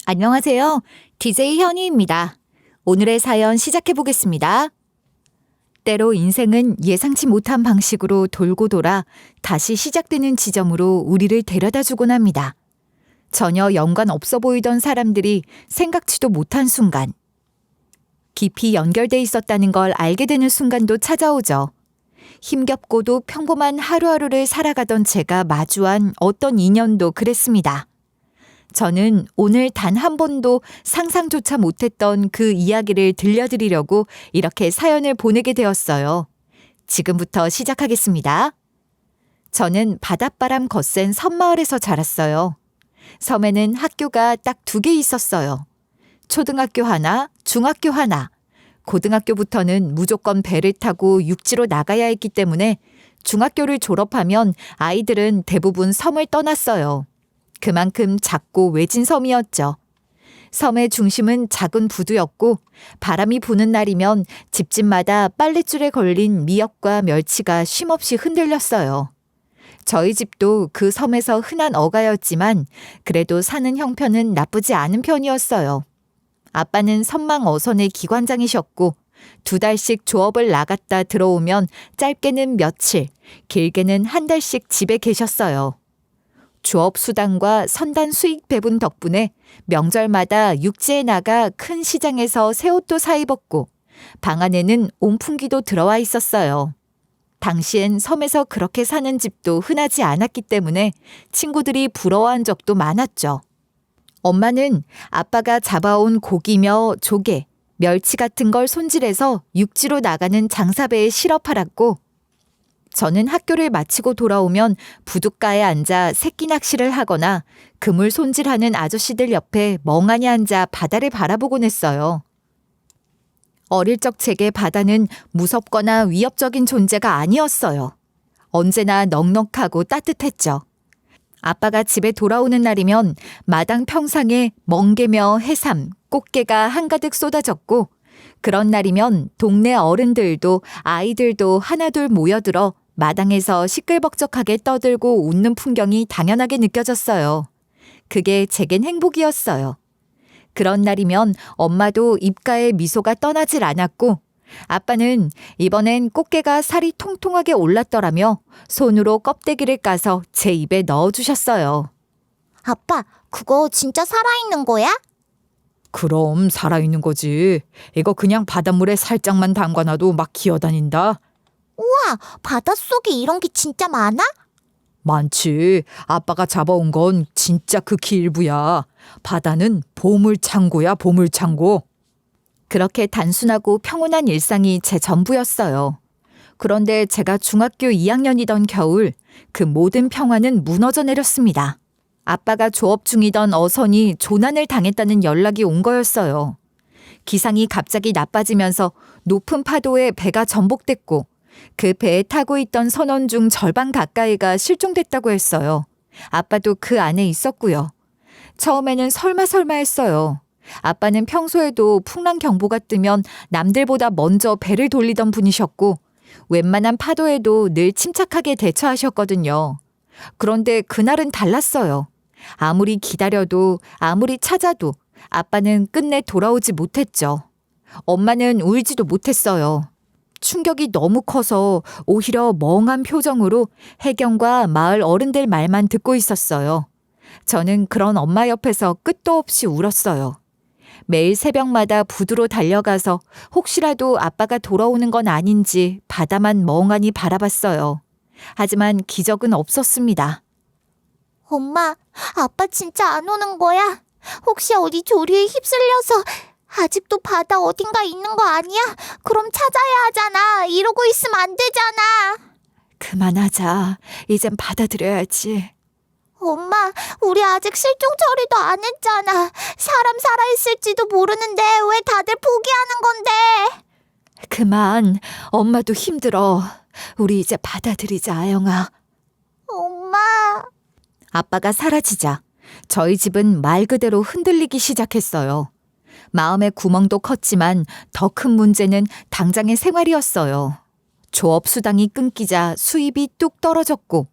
안녕하세요. DJ 현희입니다. 오늘의 사연 시작해 보겠습니다. 때로 인생은 예상치 못한 방식으로 돌고 돌아 다시 시작되는 지점으로 우리를 데려다 주곤 합니다. 전혀 연관 없어 보이던 사람들이 생각지도 못한 순간, 깊이 연결돼 있었다는 걸 알게 되는 순간도 찾아오죠. 힘겹고도 평범한 하루하루를 살아가던 제가 마주한 어떤 인연도 그랬습니다. 저는 오늘 단 한 번도 상상조차 못했던 그 이야기를 들려드리려고 이렇게 사연을 보내게 되었어요. 지금부터 시작하겠습니다. 저는 바닷바람 거센 섬마을에서 자랐어요. 섬에는 학교가 딱 2개 있었어요. 초등학교 하나, 중학교 하나. 고등학교부터는 무조건 배를 타고 육지로 나가야 했기 때문에 중학교를 졸업하면 아이들은 대부분 섬을 떠났어요. 그만큼 작고 외진 섬이었죠. 섬의 중심은 작은 부두였고 바람이 부는 날이면 집집마다 빨랫줄에 걸린 미역과 멸치가 쉼없이 흔들렸어요. 저희 집도 그 섬에서 흔한 어가였지만 그래도 사는 형편은 나쁘지 않은 편이었어요. 아빠는 섬망 어선의 기관장이셨고 2달씩 조업을 나갔다 들어오면 짧게는 며칠, 길게는 1달씩 집에 계셨어요. 조업 수당과 선단 수익 배분 덕분에 명절마다 육지에 나가 큰 시장에서 새 옷도 사 입었고 방 안에는 온풍기도 들어와 있었어요. 당시엔 섬에서 그렇게 사는 집도 흔하지 않았기 때문에 친구들이 부러워한 적도 많았죠. 엄마는 아빠가 잡아온 고기며 조개, 멸치 같은 걸 손질해서 육지로 나가는 장사배에 실어 팔았고 저는 학교를 마치고 돌아오면 부둣가에 앉아 새끼 낚시를 하거나 그물 손질하는 아저씨들 옆에 멍하니 앉아 바다를 바라보곤 했어요. 어릴 적 제게 바다는 무섭거나 위협적인 존재가 아니었어요. 언제나 넉넉하고 따뜻했죠. 아빠가 집에 돌아오는 날이면 마당 평상에 멍게며 해삼, 꽃게가 한가득 쏟아졌고 그런 날이면 동네 어른들도 아이들도 하나둘 모여들어 마당에서 시끌벅적하게 떠들고 웃는 풍경이 당연하게 느껴졌어요. 그게 제겐 행복이었어요. 그런 날이면 엄마도 입가에 미소가 떠나질 않았고 아빠는 이번엔 꽃게가 살이 통통하게 올랐더라며 손으로 껍데기를 까서 제 입에 넣어주셨어요. 아빠, 그거 진짜 살아있는 거야? 그럼 살아있는 거지. 이거 그냥 바닷물에 살짝만 담가놔도 막 기어다닌다. 우와, 바닷속에 이런 게 진짜 많아? 많지. 아빠가 잡아온 건 진짜 극히 일부야. 바다는 보물창고야, 보물창고. 그렇게 단순하고 평온한 일상이 제 전부였어요. 그런데 제가 중학교 2학년이던 겨울 그 모든 평화는 무너져 내렸습니다. 아빠가 조업 중이던 어선이 조난을 당했다는 연락이 온 거였어요. 기상이 갑자기 나빠지면서 높은 파도에 배가 전복됐고 그 배에 타고 있던 선원 중 절반 가까이가 실종됐다고 했어요. 아빠도 그 안에 있었고요. 처음에는 설마 했어요. 아빠는 평소에도 풍랑 경보가 뜨면 남들보다 먼저 배를 돌리던 분이셨고 웬만한 파도에도 늘 침착하게 대처하셨거든요. 그런데 그날은 달랐어요. 아무리 기다려도 아무리 찾아도 아빠는 끝내 돌아오지 못했죠. 엄마는 울지도 못했어요. 충격이 너무 커서 오히려 멍한 표정으로 해경과 마을 어른들 말만 듣고 있었어요. 저는 그런 엄마 옆에서 끝도 없이 울었어요. 매일 새벽마다 부두로 달려가서 혹시라도 아빠가 돌아오는 건 아닌지 바다만 멍하니 바라봤어요. 하지만 기적은 없었습니다. 엄마, 아빠 진짜 안 오는 거야? 혹시 어디 조류에 휩쓸려서 아직도 바다 어딘가 있는 거 아니야? 그럼 찾아야 하잖아. 이러고 있으면 안 되잖아. 그만하자. 이젠 받아들여야지. 엄마, 우리 아직 실종 처리도 안 했잖아. 사람 살아있을지도 모르는데 왜 다들 포기하는 건데? 그만. 엄마도 힘들어. 우리 이제 받아들이자, 아영아. 엄마. 아빠가 사라지자 저희 집은 말 그대로 흔들리기 시작했어요. 마음의 구멍도 컸지만 더 큰 문제는 당장의 생활이었어요. 조업 수당이 끊기자 수입이 뚝 떨어졌고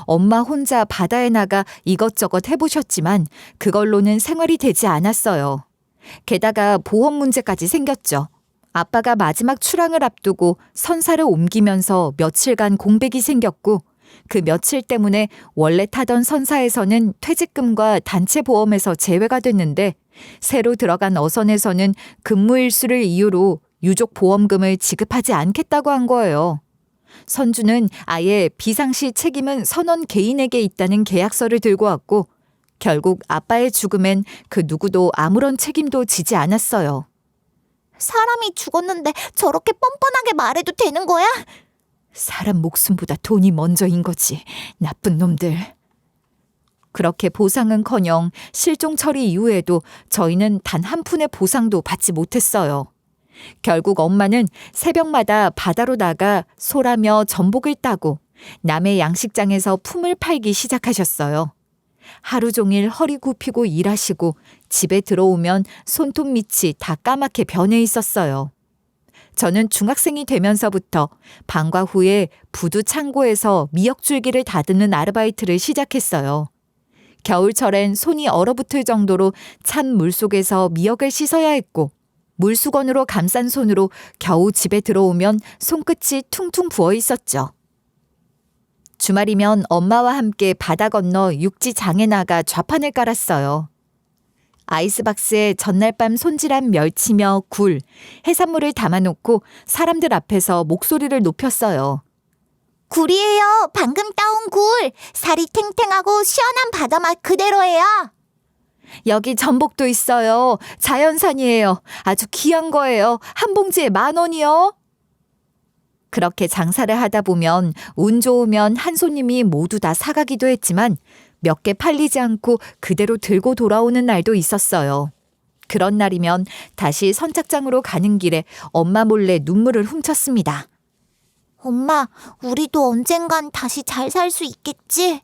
엄마 혼자 바다에 나가 이것저것 해보셨지만 그걸로는 생활이 되지 않았어요. 게다가 보험 문제까지 생겼죠. 아빠가 마지막 출항을 앞두고 선사를 옮기면서 며칠간 공백이 생겼고 그 며칠 때문에 원래 타던 선사에서는 퇴직금과 단체 보험에서 제외가 됐는데 새로 들어간 어선에서는 근무 일수를 이유로 유족 보험금을 지급하지 않겠다고 한 거예요. 선주는 아예 비상시 책임은 선원 개인에게 있다는 계약서를 들고 왔고 결국 아빠의 죽음엔 그 누구도 아무런 책임도 지지 않았어요. 사람이 죽었는데 저렇게 뻔뻔하게 말해도 되는 거야? 사람 목숨보다 돈이 먼저인 거지. 나쁜 놈들. 그렇게 보상은커녕 실종 처리 이후에도 저희는 단 한 푼의 보상도 받지 못했어요. 결국 엄마는 새벽마다 바다로 나가 소라며 전복을 따고 남의 양식장에서 품을 팔기 시작하셨어요. 하루 종일 허리 굽히고 일하시고 집에 들어오면 손톱 밑이 다 까맣게 변해 있었어요. 저는 중학생이 되면서부터 방과 후에 부두 창고에서 미역줄기를 다듬는 아르바이트를 시작했어요. 겨울철엔 손이 얼어붙을 정도로 찬 물속에서 미역을 씻어야 했고 물수건으로 감싼 손으로 겨우 집에 들어오면 손끝이 퉁퉁 부어 있었죠. 주말이면 엄마와 함께 바다 건너 육지장에 나가 좌판을 깔았어요. 아이스박스에 전날 밤 손질한 멸치며 굴, 해산물을 담아놓고 사람들 앞에서 목소리를 높였어요. 굴이에요. 방금 따온 굴. 살이 탱탱하고 시원한 바다맛 그대로예요. 여기 전복도 있어요. 자연산이에요. 아주 귀한 거예요. 한 봉지에 10,000원이요. 그렇게 장사를 하다 보면 운 좋으면 한 손님이 모두 다 사가기도 했지만 몇 개 팔리지 않고 그대로 들고 돌아오는 날도 있었어요. 그런 날이면 다시 선착장으로 가는 길에 엄마 몰래 눈물을 훔쳤습니다. 엄마, 우리도 언젠간 다시 잘 살 수 있겠지?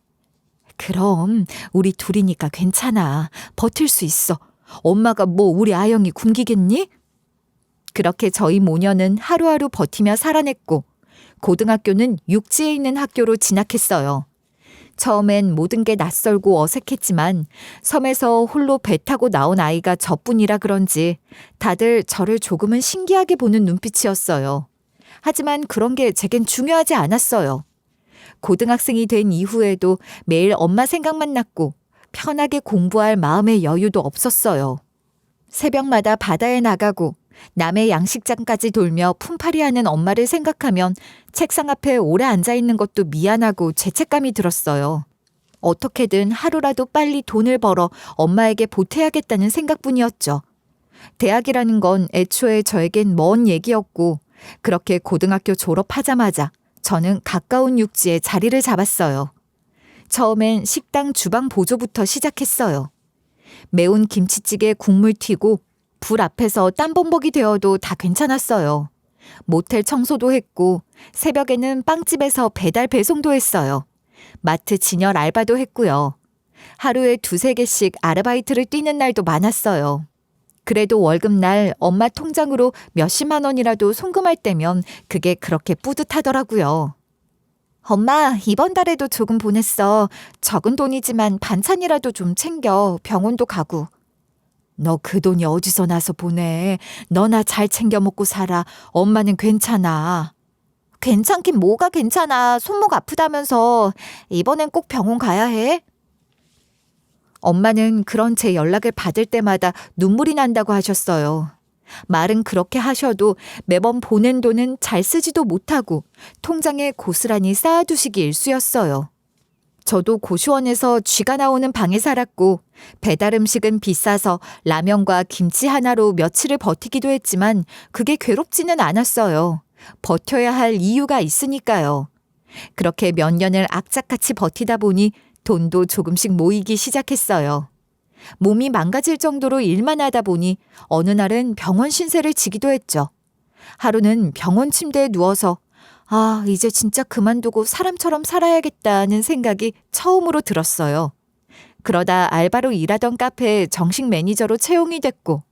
그럼 우리 둘이니까 괜찮아. 버틸 수 있어. 엄마가 뭐 우리 아영이 굶기겠니? 그렇게 저희 모녀는 하루하루 버티며 살아냈고 고등학교는 육지에 있는 학교로 진학했어요. 처음엔 모든 게 낯설고 어색했지만 섬에서 홀로 배 타고 나온 아이가 저뿐이라 그런지 다들 저를 조금은 신기하게 보는 눈빛이었어요. 하지만 그런 게 제겐 중요하지 않았어요. 고등학생이 된 이후에도 매일 엄마 생각만 났고 편하게 공부할 마음의 여유도 없었어요. 새벽마다 바다에 나가고 남의 양식장까지 돌며 품팔이하는 엄마를 생각하면 책상 앞에 오래 앉아있는 것도 미안하고 죄책감이 들었어요. 어떻게든 하루라도 빨리 돈을 벌어 엄마에게 보태야겠다는 생각뿐이었죠. 대학이라는 건 애초에 저에겐 먼 얘기였고 그렇게 고등학교 졸업하자마자 저는 가까운 육지에 자리를 잡았어요. 처음엔 식당 주방 보조부터 시작했어요. 매운 김치찌개 국물 튀고 불 앞에서 땀범벅이 되어도 다 괜찮았어요. 모텔 청소도 했고 새벽에는 빵집에서 배달 배송도 했어요. 마트 진열 알바도 했고요. 하루에 2-3개씩 아르바이트를 뛰는 날도 많았어요. 그래도 월급날 엄마 통장으로 몇십만 원이라도 송금할 때면 그게 그렇게 뿌듯하더라고요. 엄마, 이번 달에도 조금 보냈어. 적은 돈이지만 반찬이라도 좀 챙겨. 병원도 가고. 너 그 돈이 어디서 나서 보내. 너나 잘 챙겨 먹고 살아. 엄마는 괜찮아. 괜찮긴 뭐가 괜찮아. 손목 아프다면서. 이번엔 꼭 병원 가야 해. 엄마는 그런 제 연락을 받을 때마다 눈물이 난다고 하셨어요. 말은 그렇게 하셔도 매번 보낸 돈은 잘 쓰지도 못하고 통장에 고스란히 쌓아두시기 일쑤였어요. 저도 고시원에서 쥐가 나오는 방에 살았고 배달 음식은 비싸서 라면과 김치 하나로 며칠을 버티기도 했지만 그게 괴롭지는 않았어요. 버텨야 할 이유가 있으니까요. 그렇게 몇 년을 악착같이 버티다 보니 돈도 조금씩 모이기 시작했어요. 몸이 망가질 정도로 일만 하다 보니 어느 날은 병원 신세를 지기도 했죠. 하루는 병원 침대에 누워서 이제 진짜 그만두고 사람처럼 살아야겠다는 생각이 처음으로 들었어요. 그러다 알바로 일하던 카페에 정식 매니저로 채용이 됐고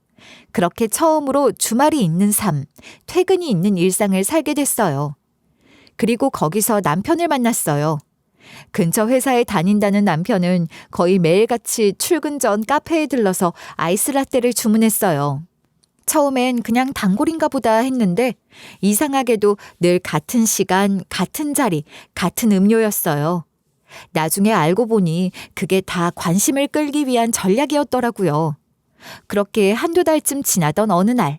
그렇게 처음으로 주말이 있는 삶, 퇴근이 있는 일상을 살게 됐어요. 그리고 거기서 남편을 만났어요. 근처 회사에 다닌다는 남편은 거의 매일같이 출근 전 카페에 들러서 아이스라떼를 주문했어요. 처음엔 그냥 단골인가 보다 했는데 이상하게도 늘 같은 시간, 같은 자리, 같은 음료였어요. 나중에 알고 보니 그게 다 관심을 끌기 위한 전략이었더라고요. 그렇게 한두 달쯤 지나던 어느 날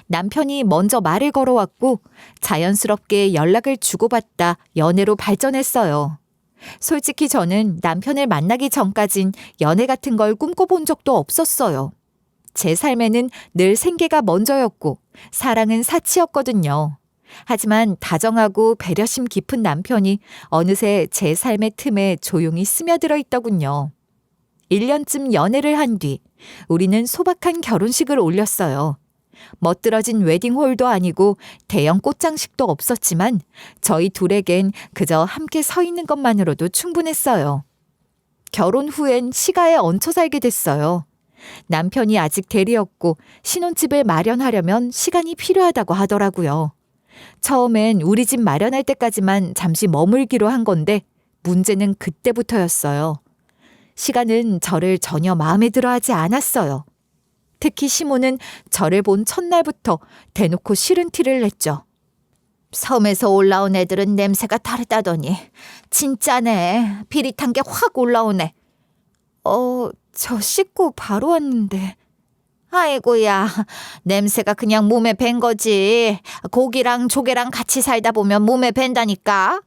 남편이 먼저 말을 걸어왔고 자연스럽게 연락을 주고받다 연애로 발전했어요. 솔직히 저는 남편을 만나기 전까진 연애 같은 걸 꿈꿔본 적도 없었어요. 제 삶에는 늘 생계가 먼저였고 사랑은 사치였거든요. 하지만 다정하고 배려심 깊은 남편이 어느새 제 삶의 틈에 조용히 스며들어 있더군요. 1년쯤 연애를 한 뒤 우리는 소박한 결혼식을 올렸어요. 멋들어진 웨딩홀도 아니고 대형 꽃장식도 없었지만 저희 둘에겐 그저 함께 서 있는 것만으로도 충분했어요. 결혼 후엔 시가에 얹혀 살게 됐어요. 남편이 아직 대리였고 신혼집을 마련하려면 시간이 필요하다고 하더라고요. 처음엔 우리 집 마련할 때까지만 잠시 머물기로 한 건데 문제는 그때부터였어요. 시간은 저를 전혀 마음에 들어 하지 않았어요. 특히 시모는 저를 본 첫날부터 대놓고 싫은 티를 냈죠. 섬에서 올라온 애들은 냄새가 다르다더니 진짜네. 비릿한 게 확 올라오네. 저 씻고 바로 왔는데. 아이고야, 냄새가 그냥 몸에 밴 거지. 고기랑 조개랑 같이 살다 보면 몸에 밴다니까.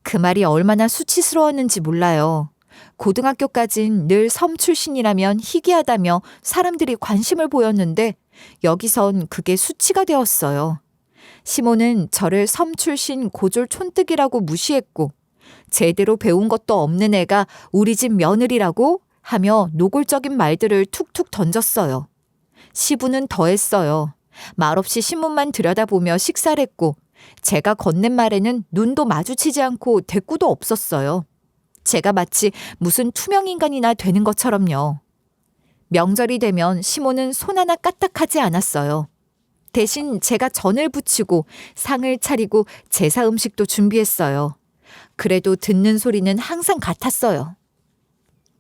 그 말이 얼마나 수치스러웠는지 몰라요. 고등학교까진 늘 섬 출신이라면 희귀하다며 사람들이 관심을 보였는데 여기선 그게 수치가 되었어요. 시모는 저를 섬 출신 고졸 촌뜨기라고 무시했고 제대로 배운 것도 없는 애가 우리 집 며느리라고 하며 노골적인 말들을 툭툭 던졌어요. 시부는 더했어요. 말없이 신문만 들여다보며 식사를 했고 제가 건넨 말에는 눈도 마주치지 않고 대꾸도 없었어요. 제가 마치 무슨 투명인간이나 되는 것처럼요. 명절이 되면 시모는 손 하나 까딱하지 않았어요. 대신 제가 전을 부치고 상을 차리고 제사 음식도 준비했어요. 그래도 듣는 소리는 항상 같았어요.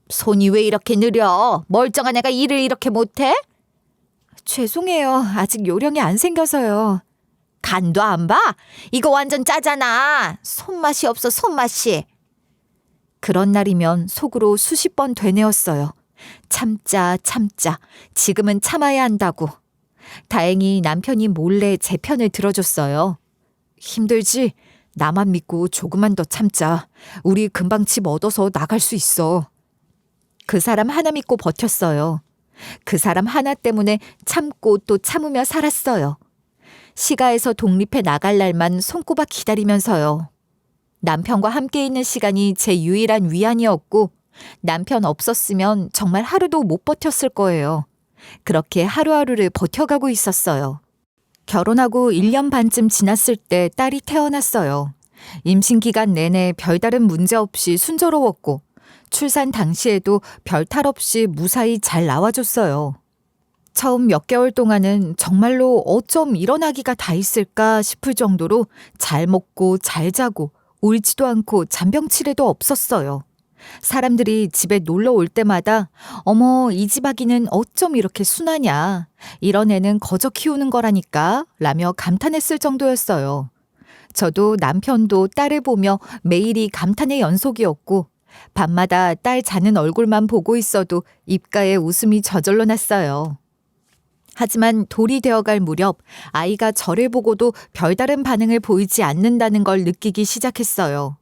손이 왜 이렇게 느려? 멀쩡한 애가 일을 이렇게 못해? 죄송해요. 아직 요령이 안 생겨서요. 간도 안 봐? 이거 완전 짜잖아. 손맛이 없어, 손맛이. 그런 날이면 속으로 수십 번 되뇌었어요. 참자, 참자. 지금은 참아야 한다고. 다행히 남편이 몰래 제 편을 들어줬어요. 힘들지? 나만 믿고 조금만 더 참자. 우리 금방 집 얻어서 나갈 수 있어. 그 사람 하나 믿고 버텼어요. 그 사람 하나 때문에 참고 또 참으며 살았어요. 시가에서 독립해 나갈 날만 손꼽아 기다리면서요. 남편과 함께 있는 시간이 제 유일한 위안이었고 남편 없었으면 정말 하루도 못 버텼을 거예요. 그렇게 하루하루를 버텨가고 있었어요. 결혼하고 1년 반쯤 지났을 때 딸이 태어났어요. 임신 기간 내내 별다른 문제 없이 순조로웠고 출산 당시에도 별 탈 없이 무사히 잘 나와줬어요. 처음 몇 개월 동안은 정말로 어쩜 이런 아기가 다 있을까 싶을 정도로 잘 먹고 잘 자고 울지도 않고 잔병치레도 없었어요. 사람들이 집에 놀러 올 때마다 어머, 이 집 아기는 어쩜 이렇게 순하냐. 이런 애는 거저 키우는 거라니까 라며 감탄했을 정도였어요. 저도 남편도 딸을 보며 매일이 감탄의 연속이었고 밤마다 딸 자는 얼굴만 보고 있어도 입가에 웃음이 저절로 났어요. 하지만 돌이 되어갈 무렵 아이가 저를 보고도 별다른 반응을 보이지 않는다는 걸 느끼기 시작했어요.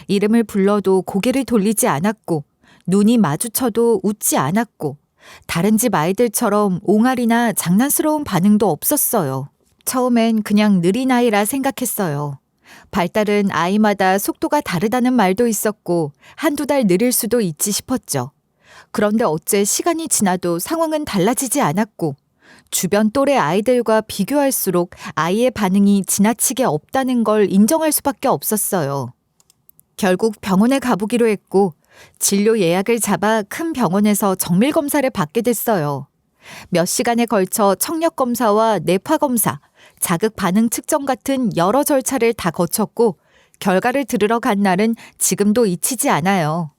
이름을 불러도 고개를 돌리지 않았고 눈이 마주쳐도 웃지 않았고 다른 집 아이들처럼 옹알이나 장난스러운 반응도 없었어요. 처음엔 그냥 느린 아이라 생각했어요. 발달은 아이마다 속도가 다르다는 말도 있었고 한두 달 느릴 수도 있지 싶었죠. 그런데 어째 시간이 지나도 상황은 달라지지 않았고 주변 또래 아이들과 비교할수록 아이의 반응이 지나치게 없다는 걸 인정할 수밖에 없었어요. 결국 병원에 가보기로 했고 진료 예약을 잡아 큰 병원에서 정밀 검사를 받게 됐어요. 몇 시간에 걸쳐 청력 검사와 뇌파 검사, 자극 반응 측정 같은 여러 절차를 다 거쳤고 결과를 들으러 간 날은 지금도 잊히지 않아요.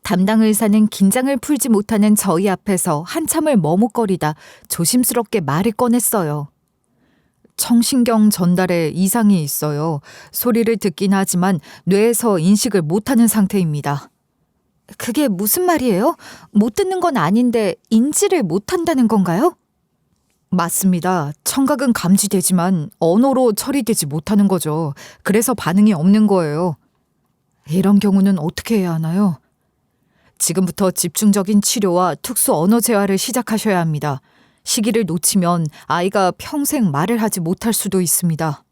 담당 의사는 긴장을 풀지 못하는 저희 앞에서 한참을 머뭇거리다 조심스럽게 말을 꺼냈어요. 청신경 전달에 이상이 있어요. 소리를 듣긴 하지만 뇌에서 인식을 못하는 상태입니다. 그게 무슨 말이에요? 못 듣는 건 아닌데 인지를 못한다는 건가요? 맞습니다. 청각은 감지되지만 언어로 처리되지 못하는 거죠. 그래서 반응이 없는 거예요. 이런 경우는 어떻게 해야 하나요? 지금부터 집중적인 치료와 특수 언어 재활을 시작하셔야 합니다. 시기를 놓치면 아이가 평생 말을 하지 못할 수도 있습니다.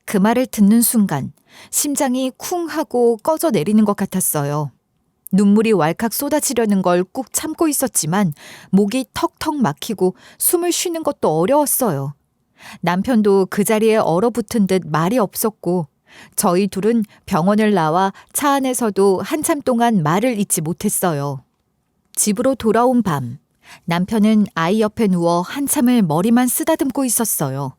그 말을 듣는 순간 심장이 쿵 하고 꺼져 내리는 것 같았어요. 눈물이 왈칵 쏟아지려는 걸 꾹 참고 있었지만 목이 턱턱 막히고 숨을 쉬는 것도 어려웠어요. 남편도 그 자리에 얼어붙은 듯 말이 없었고 저희 둘은 병원을 나와 차 안에서도 한참 동안 말을 잇지 못했어요. 집으로 돌아온 밤, 남편은 아이 옆에 누워 한참을 머리만 쓰다듬고 있었어요.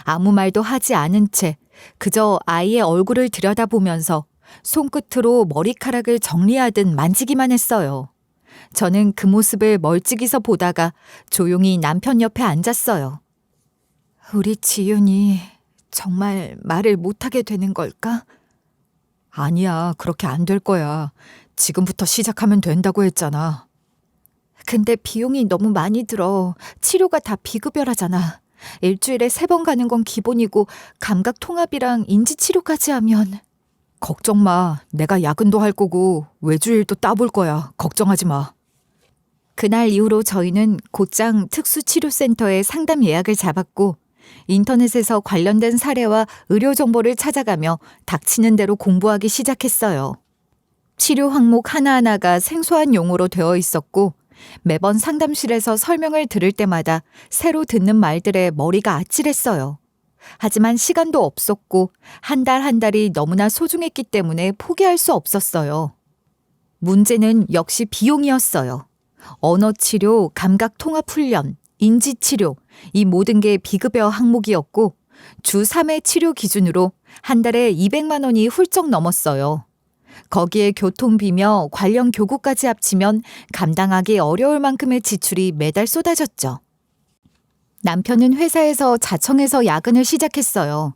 아무 말도 하지 않은 채 그저 아이의 얼굴을 들여다보면서 손끝으로 머리카락을 정리하듯 만지기만 했어요. 저는 그 모습을 멀찍이서 보다가 조용히 남편 옆에 앉았어요. 우리 지윤이 정말 말을 못하게 되는 걸까? 아니야, 그렇게 안 될 거야. 지금부터 시작하면 된다고 했잖아. 근데 비용이 너무 많이 들어. 치료가 다 비급여라잖아. 일주일에 3번 가는 건 기본이고 감각 통합이랑 인지 치료까지 하면. 걱정 마. 내가 야근도 할 거고 외주일도 따볼 거야. 걱정하지 마. 그날 이후로 저희는 곧장 특수치료센터에 상담 예약을 잡았고 인터넷에서 관련된 사례와 의료 정보를 찾아가며 닥치는 대로 공부하기 시작했어요. 치료 항목 하나하나가 생소한 용어로 되어 있었고 매번 상담실에서 설명을 들을 때마다 새로 듣는 말들에 머리가 아찔했어요. 하지만 시간도 없었고 한 달 한 달이 너무나 소중했기 때문에 포기할 수 없었어요. 문제는 역시 비용이었어요. 언어치료, 감각통합훈련, 인지치료, 이 모든 게 비급여 항목이었고 주 3회 치료 기준으로 한 달에 200만 원이 훌쩍 넘었어요. 거기에 교통비며 관련 교구까지 합치면 감당하기 어려울 만큼의 지출이 매달 쏟아졌죠. 남편은 회사에서 자청해서 야근을 시작했어요.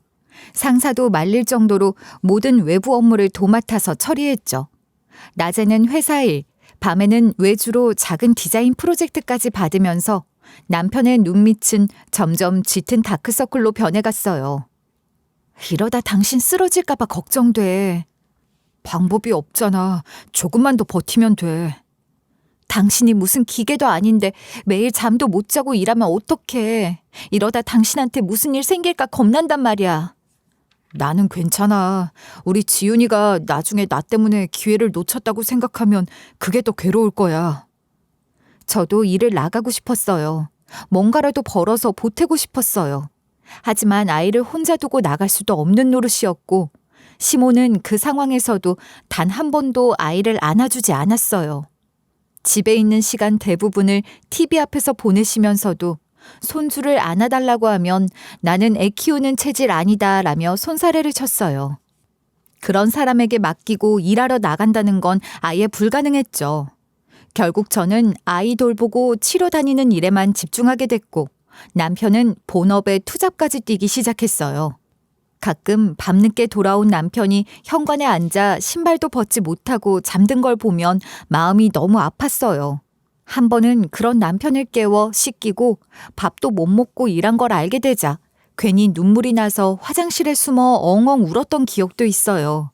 상사도 말릴 정도로 모든 외부 업무를 도맡아서 처리했죠. 낮에는 회사 일, 밤에는 외주로 작은 디자인 프로젝트까지 받으면서 남편의 눈밑은 점점 짙은 다크서클로 변해갔어요. 이러다 당신 쓰러질까 봐 걱정돼. 방법이 없잖아. 조금만 더 버티면 돼. 당신이 무슨 기계도 아닌데 매일 잠도 못 자고 일하면 어떡해. 이러다 당신한테 무슨 일 생길까 겁난단 말이야. 나는 괜찮아. 우리 지윤이가 나중에 나 때문에 기회를 놓쳤다고 생각하면 그게 더 괴로울 거야. 저도 일을 나가고 싶었어요. 뭔가라도 벌어서 보태고 싶었어요. 하지만 아이를 혼자 두고 나갈 수도 없는 노릇이었고 시모는 그 상황에서도 단 한 번도 아이를 안아주지 않았어요. 집에 있는 시간 대부분을 TV 앞에서 보내시면서도 손주를 안아달라고 하면 나는 애 키우는 체질 아니다 라며 손사래를 쳤어요. 그런 사람에게 맡기고 일하러 나간다는 건 아예 불가능했죠. 결국 저는 아이 돌보고 치료 다니는 일에만 집중하게 됐고 남편은 본업에 투잡까지 뛰기 시작했어요. 가끔 밤늦게 돌아온 남편이 현관에 앉아 신발도 벗지 못하고 잠든 걸 보면 마음이 너무 아팠어요. 한 번은 그런 남편을 깨워 씻기고 밥도 못 먹고 일한 걸 알게 되자 괜히 눈물이 나서 화장실에 숨어 엉엉 울었던 기억도 있어요.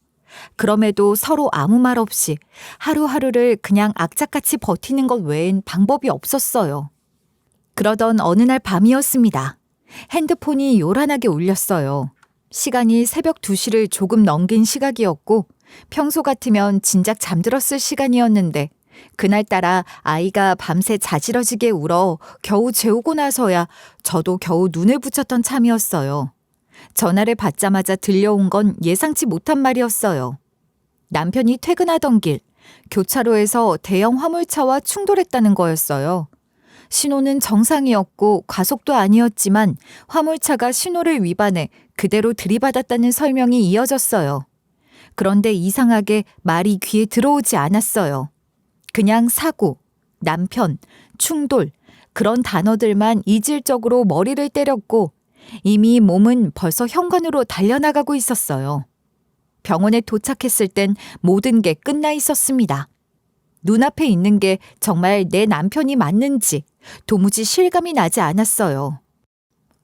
그럼에도 서로 아무 말 없이 하루하루를 그냥 악착같이 버티는 것 외엔 방법이 없었어요. 그러던 어느 날 밤이었습니다. 핸드폰이 요란하게 울렸어요. 시간이 새벽 2시를 조금 넘긴 시각이었고 평소 같으면 진작 잠들었을 시간이었는데 그날따라 아이가 밤새 자지러지게 울어 겨우 재우고 나서야 저도 겨우 눈을 붙였던 참이었어요. 전화를 받자마자 들려온 건 예상치 못한 말이었어요. 남편이 퇴근하던 길, 교차로에서 대형 화물차와 충돌했다는 거였어요. 신호는 정상이었고 과속도 아니었지만 화물차가 신호를 위반해 그대로 들이받았다는 설명이 이어졌어요. 그런데 이상하게 말이 귀에 들어오지 않았어요. 그냥 사고, 남편, 충돌, 그런 단어들만 이질적으로 머리를 때렸고 이미 몸은 벌써 현관으로 달려나가고 있었어요. 병원에 도착했을 땐 모든 게 끝나 있었습니다. 눈앞에 있는 게 정말 내 남편이 맞는지 도무지 실감이 나지 않았어요.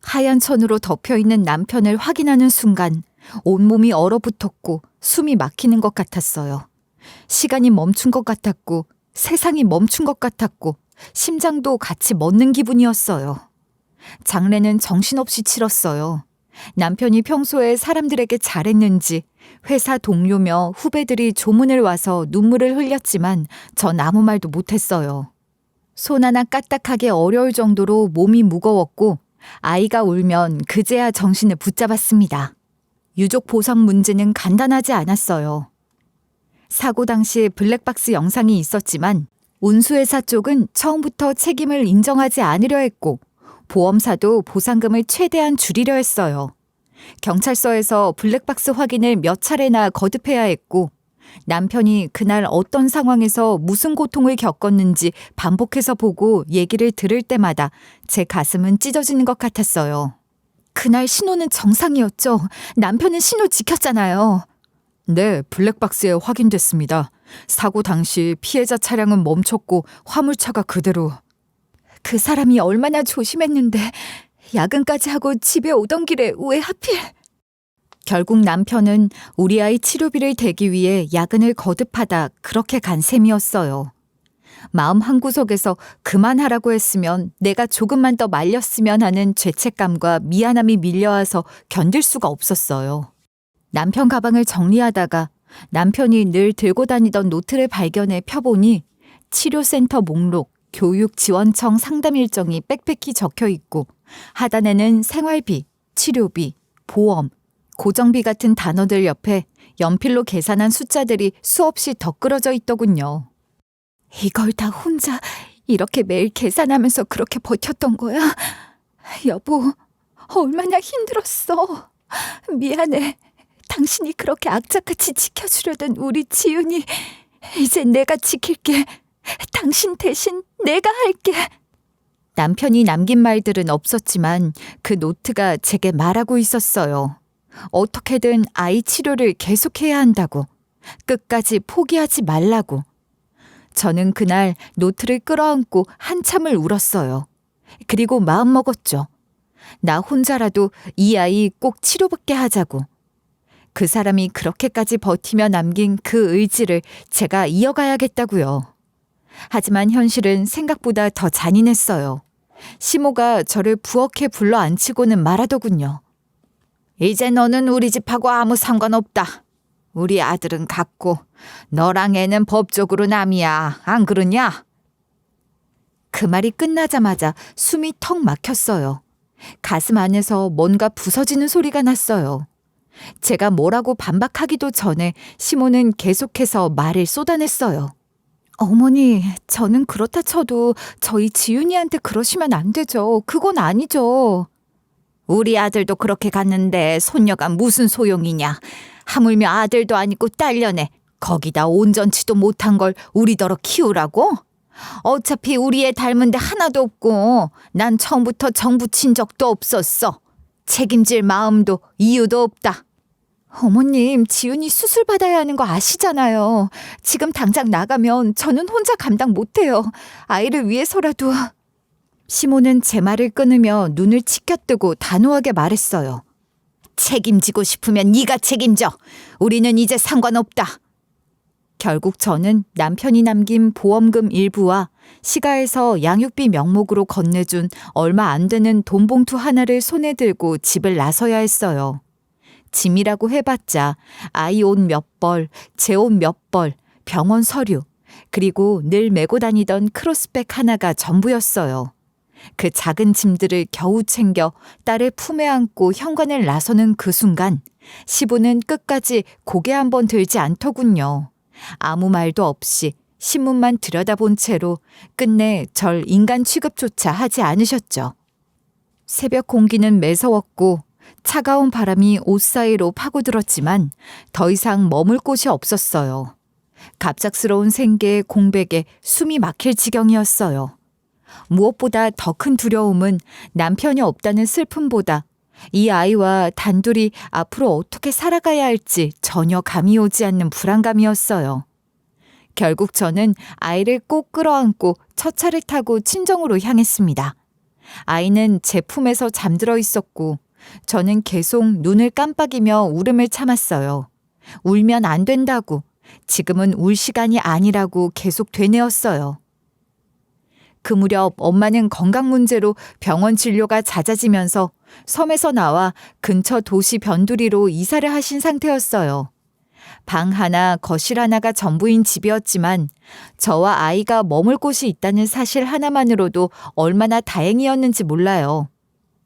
하얀 천으로 덮여있는 남편을 확인하는 순간 온몸이 얼어붙었고 숨이 막히는 것 같았어요. 시간이 멈춘 것 같았고 세상이 멈춘 것 같았고 심장도 같이 멎는 기분이었어요. 장례는 정신없이 치렀어요. 남편이 평소에 사람들에게 잘했는지 회사 동료며 후배들이 조문을 와서 눈물을 흘렸지만 전 아무 말도 못했어요. 손 하나 까딱하기 어려울 정도로 몸이 무거웠고 아이가 울면 그제야 정신을 붙잡았습니다. 유족 보상 문제는 간단하지 않았어요. 사고 당시 블랙박스 영상이 있었지만 운수회사 쪽은 처음부터 책임을 인정하지 않으려 했고 보험사도 보상금을 최대한 줄이려 했어요. 경찰서에서 블랙박스 확인을 몇 차례나 거듭해야 했고 남편이 그날 어떤 상황에서 무슨 고통을 겪었는지 반복해서 보고 얘기를 들을 때마다 제 가슴은 찢어지는 것 같았어요. 그날 신호는 정상이었죠. 남편은 신호 지켰잖아요. 네, 블랙박스에 확인됐습니다. 사고 당시 피해자 차량은 멈췄고 화물차가 그대로. 그 사람이 얼마나 조심했는데 야근까지 하고 집에 오던 길에 왜 하필? 결국 남편은 우리 아이 치료비를 대기 위해 야근을 거듭하다 그렇게 간 셈이었어요. 마음 한구석에서 그만하라고 했으면 내가 조금만 더 말렸으면 하는 죄책감과 미안함이 밀려와서 견딜 수가 없었어요. 남편 가방을 정리하다가 남편이 늘 들고 다니던 노트를 발견해 펴보니 치료센터 목록, 교육지원청 상담 일정이 빽빽히 적혀 있고 하단에는 생활비, 치료비, 보험, 고정비 같은 단어들 옆에 연필로 계산한 숫자들이 수없이 덧그러져 있더군요. 이걸 다 혼자 이렇게 매일 계산하면서 그렇게 버텼던 거야? 여보, 얼마나 힘들었어. 미안해. 당신이 그렇게 악착같이 지켜주려던 우리 지윤이 이제 내가 지킬게. 당신 대신 내가 할게. 남편이 남긴 말들은 없었지만 그 노트가 제게 말하고 있었어요. 어떻게든 아이 치료를 계속해야 한다고. 끝까지 포기하지 말라고. 저는 그날 노트를 끌어안고 한참을 울었어요. 그리고 마음먹었죠. 나 혼자라도 이 아이 꼭 치료받게 하자고. 그 사람이 그렇게까지 버티며 남긴 그 의지를 제가 이어가야겠다고요. 하지만 현실은 생각보다 더 잔인했어요. 시모가 저를 부엌에 불러 앉히고는 말하더군요. 이제 너는 우리 집하고 아무 상관없다. 우리 아들은 갔고 너랑 애는 법적으로 남이야. 안 그러냐? 그 말이 끝나자마자 숨이 턱 막혔어요. 가슴 안에서 뭔가 부서지는 소리가 났어요. 제가 뭐라고 반박하기도 전에 시모는 계속해서 말을 쏟아냈어요. 어머니, 저는 그렇다 쳐도 저희 지윤이한테 그러시면 안 되죠. 그건 아니죠. 우리 아들도 그렇게 갔는데 손녀가 무슨 소용이냐. 하물며 아들도 아니고 딸려내. 거기다 온전치도 못한 걸 우리더러 키우라고? 어차피 우리 애 닮은 데 하나도 없고 난 처음부터 정붙인 적도 없었어. 책임질 마음도 이유도 없다. 어머님, 지윤이 수술 받아야 하는 거 아시잖아요. 지금 당장 나가면 저는 혼자 감당 못해요. 아이를 위해서라도. 시모는 제 말을 끊으며 눈을 치켜뜨고 단호하게 말했어요. 책임지고 싶으면 네가 책임져. 우리는 이제 상관없다. 결국 저는 남편이 남긴 보험금 일부와 시가에서 양육비 명목으로 건네준 얼마 안 되는 돈 봉투 하나를 손에 들고 집을 나서야 했어요. 짐이라고 해봤자 아이 옷 몇 벌, 제 옷 몇 벌, 병원 서류, 그리고 늘 메고 다니던 크로스백 하나가 전부였어요. 그 작은 짐들을 겨우 챙겨 딸의 품에 안고 현관을 나서는 그 순간 시부는 끝까지 고개 한번 들지 않더군요. 아무 말도 없이 신문만 들여다본 채로 끝내 절 인간 취급조차 하지 않으셨죠. 새벽 공기는 매서웠고 차가운 바람이 옷 사이로 파고들었지만 더 이상 머물 곳이 없었어요. 갑작스러운 생계의 공백에 숨이 막힐 지경이었어요. 무엇보다 더 큰 두려움은 남편이 없다는 슬픔보다 이 아이와 단둘이 앞으로 어떻게 살아가야 할지 전혀 감이 오지 않는 불안감이었어요. 결국 저는 아이를 꼭 끌어안고 첫 차를 타고 친정으로 향했습니다. 아이는 제 품에서 잠들어 있었고 저는 계속 눈을 깜빡이며 울음을 참았어요. 울면 안 된다고, 지금은 울 시간이 아니라고 계속 되뇌었어요. 그 무렵 엄마는 건강 문제로 병원 진료가 잦아지면서 섬에서 나와 근처 도시 변두리로 이사를 하신 상태였어요. 방 하나, 거실 하나가 전부인 집이었지만 저와 아이가 머물 곳이 있다는 사실 하나만으로도 얼마나 다행이었는지 몰라요.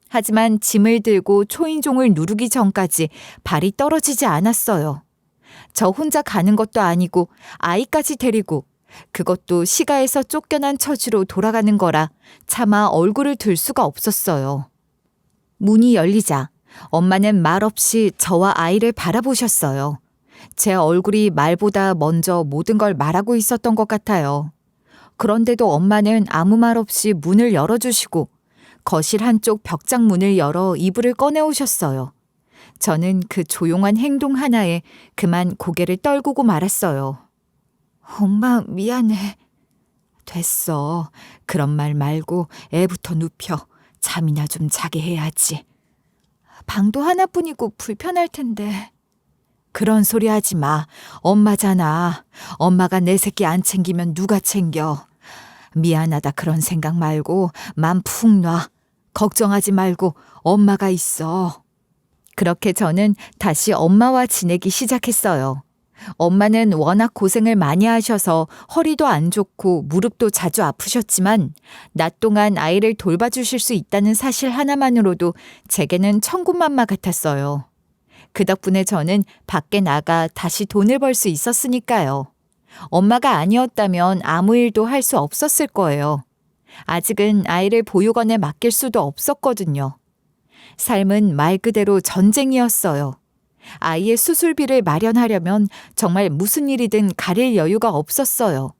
하지만 짐을 들고 초인종을 누르기 전까지 발이 떨어지지 않았어요. 저 혼자 가는 것도 아니고 아이까지 데리고, 그것도 시가에서 쫓겨난 처지로 돌아가는 거라 차마 얼굴을 들 수가 없었어요. 문이 열리자 엄마는 말없이 저와 아이를 바라보셨어요. 제 얼굴이 말보다 먼저 모든 걸 말하고 있었던 것 같아요. 그런데도 엄마는 아무 말 없이 문을 열어주시고 거실 한쪽 벽장 문을 열어 이불을 꺼내오셨어요. 저는 그 조용한 행동 하나에 그만 고개를 떨구고 말았어요. 엄마 미안해. 됐어. 그런 말 말고 애부터 눕혀. 잠이나 좀 자게 해야지. 방도 하나뿐이고 불편할 텐데. 그런 소리 하지 마. 엄마잖아. 엄마가 내 새끼 안 챙기면 누가 챙겨. 미안하다 그런 생각 말고 맘 푹 놔. 걱정하지 말고 엄마가 있어. 그렇게 저는 다시 엄마와 지내기 시작했어요. 엄마는 워낙 고생을 많이 하셔서 허리도 안 좋고 무릎도 자주 아프셨지만 낮 동안 아이를 돌봐주실 수 있다는 사실 하나만으로도 제게는 천군만마 같았어요. 그 덕분에 저는 밖에 나가 다시 돈을 벌 수 있었으니까요. 엄마가 아니었다면 아무 일도 할 수 없었을 거예요. 아직은 아이를 보육원에 맡길 수도 없었거든요. 삶은 말 그대로 전쟁이었어요. 아이의 수술비를 마련하려면 정말 무슨 일이든 가릴 여유가 없었어요.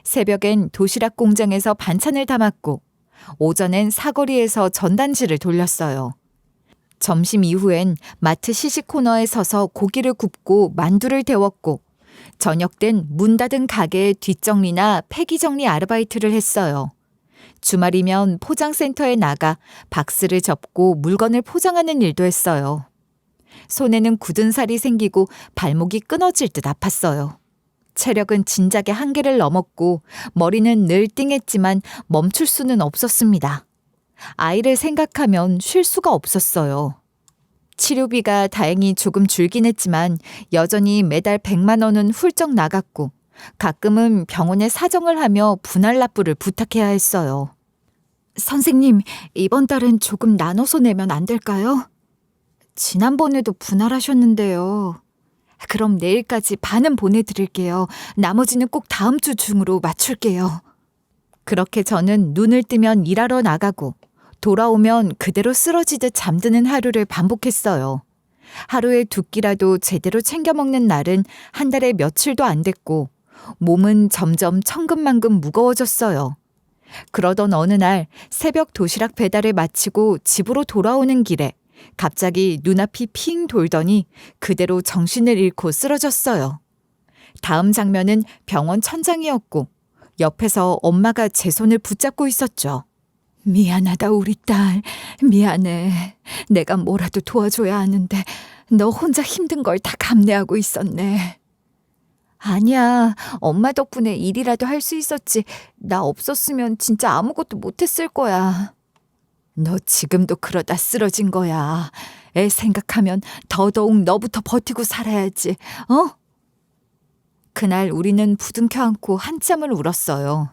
새벽엔 도시락 공장에서 반찬을 담았고 오전엔 사거리에서 전단지를 돌렸어요. 점심 이후엔 마트 시식 코너에 서서 고기를 굽고 만두를 데웠고 저녁 땐 문 닫은 가게의 뒷정리나 폐기 정리 아르바이트를 했어요. 주말이면 포장센터에 나가 박스를 접고 물건을 포장하는 일도 했어요. 손에는 굳은 살이 생기고 발목이 끊어질 듯 아팠어요. 체력은 진작에 한계를 넘었고 머리는 늘 띵했지만 멈출 수는 없었습니다. 아이를 생각하면 쉴 수가 없었어요. 치료비가 다행히 조금 줄긴 했지만 여전히 매달 100만 원은 훌쩍 나갔고 가끔은 병원에 사정을 하며 분할 납부를 부탁해야 했어요. 선생님, 이번 달은 조금 나눠서 내면 안 될까요? 지난번에도 분할하셨는데요. 그럼 내일까지 반은 보내드릴게요. 나머지는 꼭 다음 주 중으로 맞출게요. 그렇게 저는 눈을 뜨면 일하러 나가고 돌아오면 그대로 쓰러지듯 잠드는 하루를 반복했어요. 하루에 2끼라도 제대로 챙겨 먹는 날은 한 달에 며칠도 안 됐고 몸은 점점 천근만근 무거워졌어요. 그러던 어느 날 새벽 도시락 배달을 마치고 집으로 돌아오는 길에 갑자기 눈앞이 핑 돌더니 그대로 정신을 잃고 쓰러졌어요. 다음 장면은 병원 천장이었고 옆에서 엄마가 제 손을 붙잡고 있었죠. 미안하다 우리 딸. 미안해. 내가 뭐라도 도와줘야 하는데 너 혼자 힘든 걸 다 감내하고 있었네. 아니야. 엄마 덕분에 일이라도 할 수 있었지. 나 없었으면 진짜 아무것도 못했을 거야. 너 지금도 그러다 쓰러진 거야. 애 생각하면 더더욱 너부터 버티고 살아야지. 어? 그날 우리는 부둥켜 안고 한참을 울었어요.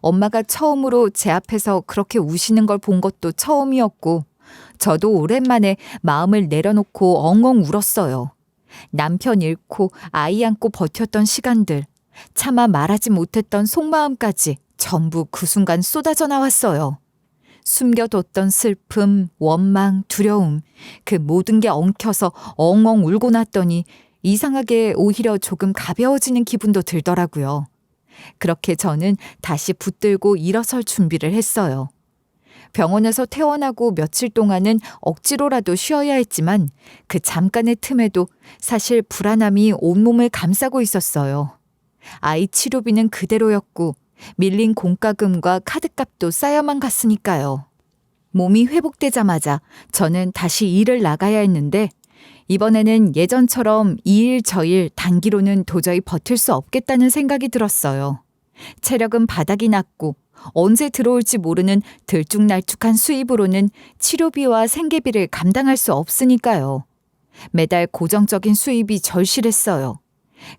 엄마가 처음으로 제 앞에서 그렇게 우시는 걸 본 것도 처음이었고 저도 오랜만에 마음을 내려놓고 엉엉 울었어요. 남편 잃고 아이 안고 버텼던 시간들, 차마 말하지 못했던 속마음까지 전부 그 순간 쏟아져 나왔어요. 숨겨뒀던 슬픔, 원망, 두려움, 그 모든 게 엉켜서 엉엉 울고 났더니 이상하게 오히려 조금 가벼워지는 기분도 들더라고요. 그렇게 저는 다시 붙들고 일어설 준비를 했어요. 병원에서 퇴원하고 며칠 동안은 억지로라도 쉬어야 했지만 그 잠깐의 틈에도 사실 불안함이 온몸을 감싸고 있었어요. 아이 치료비는 그대로였고 밀린 공과금과 카드값도 쌓여만 갔으니까요. 몸이 회복되자마자 저는 다시 일을 나가야 했는데 이번에는 예전처럼 이 일 저 일 단기로는 도저히 버틸 수 없겠다는 생각이 들었어요. 체력은 바닥이 났고 언제 들어올지 모르는 들쭉날쭉한 수입으로는 치료비와 생계비를 감당할 수 없으니까요. 매달 고정적인 수입이 절실했어요.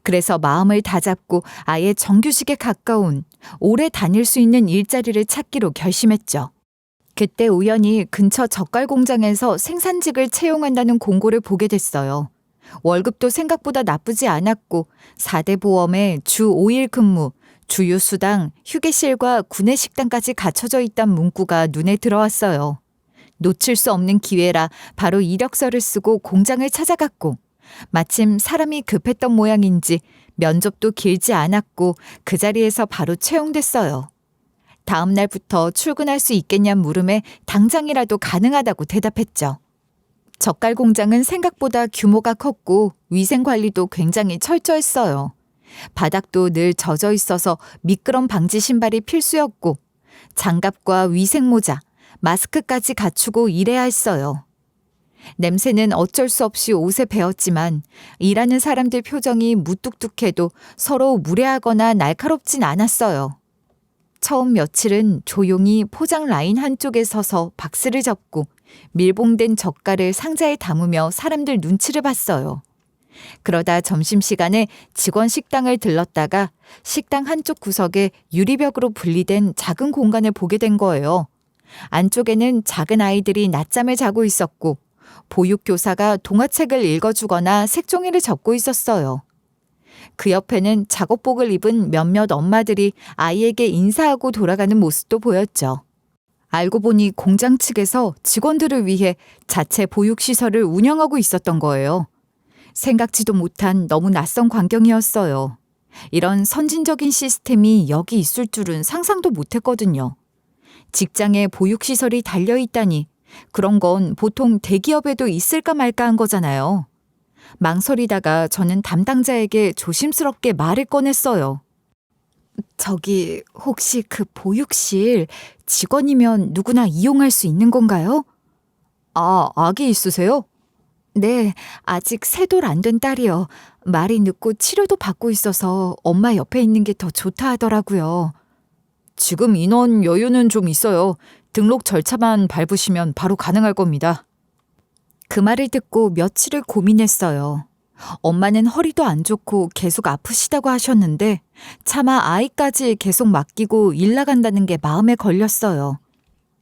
그래서 마음을 다잡고 아예 정규직에 가까운 오래 다닐 수 있는 일자리를 찾기로 결심했죠. 그때 우연히 근처 젓갈 공장에서 생산직을 채용한다는 공고를 보게 됐어요. 월급도 생각보다 나쁘지 않았고 4대 보험에 주 5일 근무, 주유수당, 휴게실과 구내식당까지 갖춰져 있다는 문구가 눈에 들어왔어요. 놓칠 수 없는 기회라 바로 이력서를 쓰고 공장을 찾아갔고 마침 사람이 급했던 모양인지 면접도 길지 않았고 그 자리에서 바로 채용됐어요. 다음 날부터 출근할 수 있겠냐는 물음에 당장이라도 가능하다고 대답했죠. 젓갈 공장은 생각보다 규모가 컸고 위생 관리도 굉장히 철저했어요. 바닥도 늘 젖어 있어서 미끄럼 방지 신발이 필수였고 장갑과 위생 모자, 마스크까지 갖추고 일해야 했어요. 냄새는 어쩔 수 없이 옷에 배었지만 일하는 사람들 표정이 무뚝뚝해도 서로 무례하거나 날카롭진 않았어요. 처음 며칠은 조용히 포장 라인 한쪽에 서서 박스를 접고 밀봉된 젓갈을 상자에 담으며 사람들 눈치를 봤어요. 그러다 점심시간에 직원 식당을 들렀다가 식당 한쪽 구석에 유리벽으로 분리된 작은 공간을 보게 된 거예요. 안쪽에는 작은 아이들이 낮잠을 자고 있었고 보육교사가 동화책을 읽어주거나 색종이를 접고 있었어요. 그 옆에는 작업복을 입은 몇몇 엄마들이 아이에게 인사하고 돌아가는 모습도 보였죠. 알고 보니 공장 측에서 직원들을 위해 자체 보육시설을 운영하고 있었던 거예요. 생각지도 못한 너무 낯선 광경이었어요. 이런 선진적인 시스템이 여기 있을 줄은 상상도 못했거든요. 직장에 보육시설이 달려있다니 그런 건 보통 대기업에도 있을까 말까 한 거잖아요. 망설이다가 저는 담당자에게 조심스럽게 말을 꺼냈어요. 저기 혹시 그 보육실 직원이면 누구나 이용할 수 있는 건가요? 아, 아기 있으세요? 네, 아직 3돌 안 된 딸이요. 말이 늦고 치료도 받고 있어서 엄마 옆에 있는 게 더 좋다 하더라고요. 지금 인원 여유는 좀 있어요. 등록 절차만 밟으시면 바로 가능할 겁니다. 그 말을 듣고 며칠을 고민했어요. 엄마는 허리도 안 좋고 계속 아프시다고 하셨는데 차마 아이까지 계속 맡기고 일 나간다는 게 마음에 걸렸어요.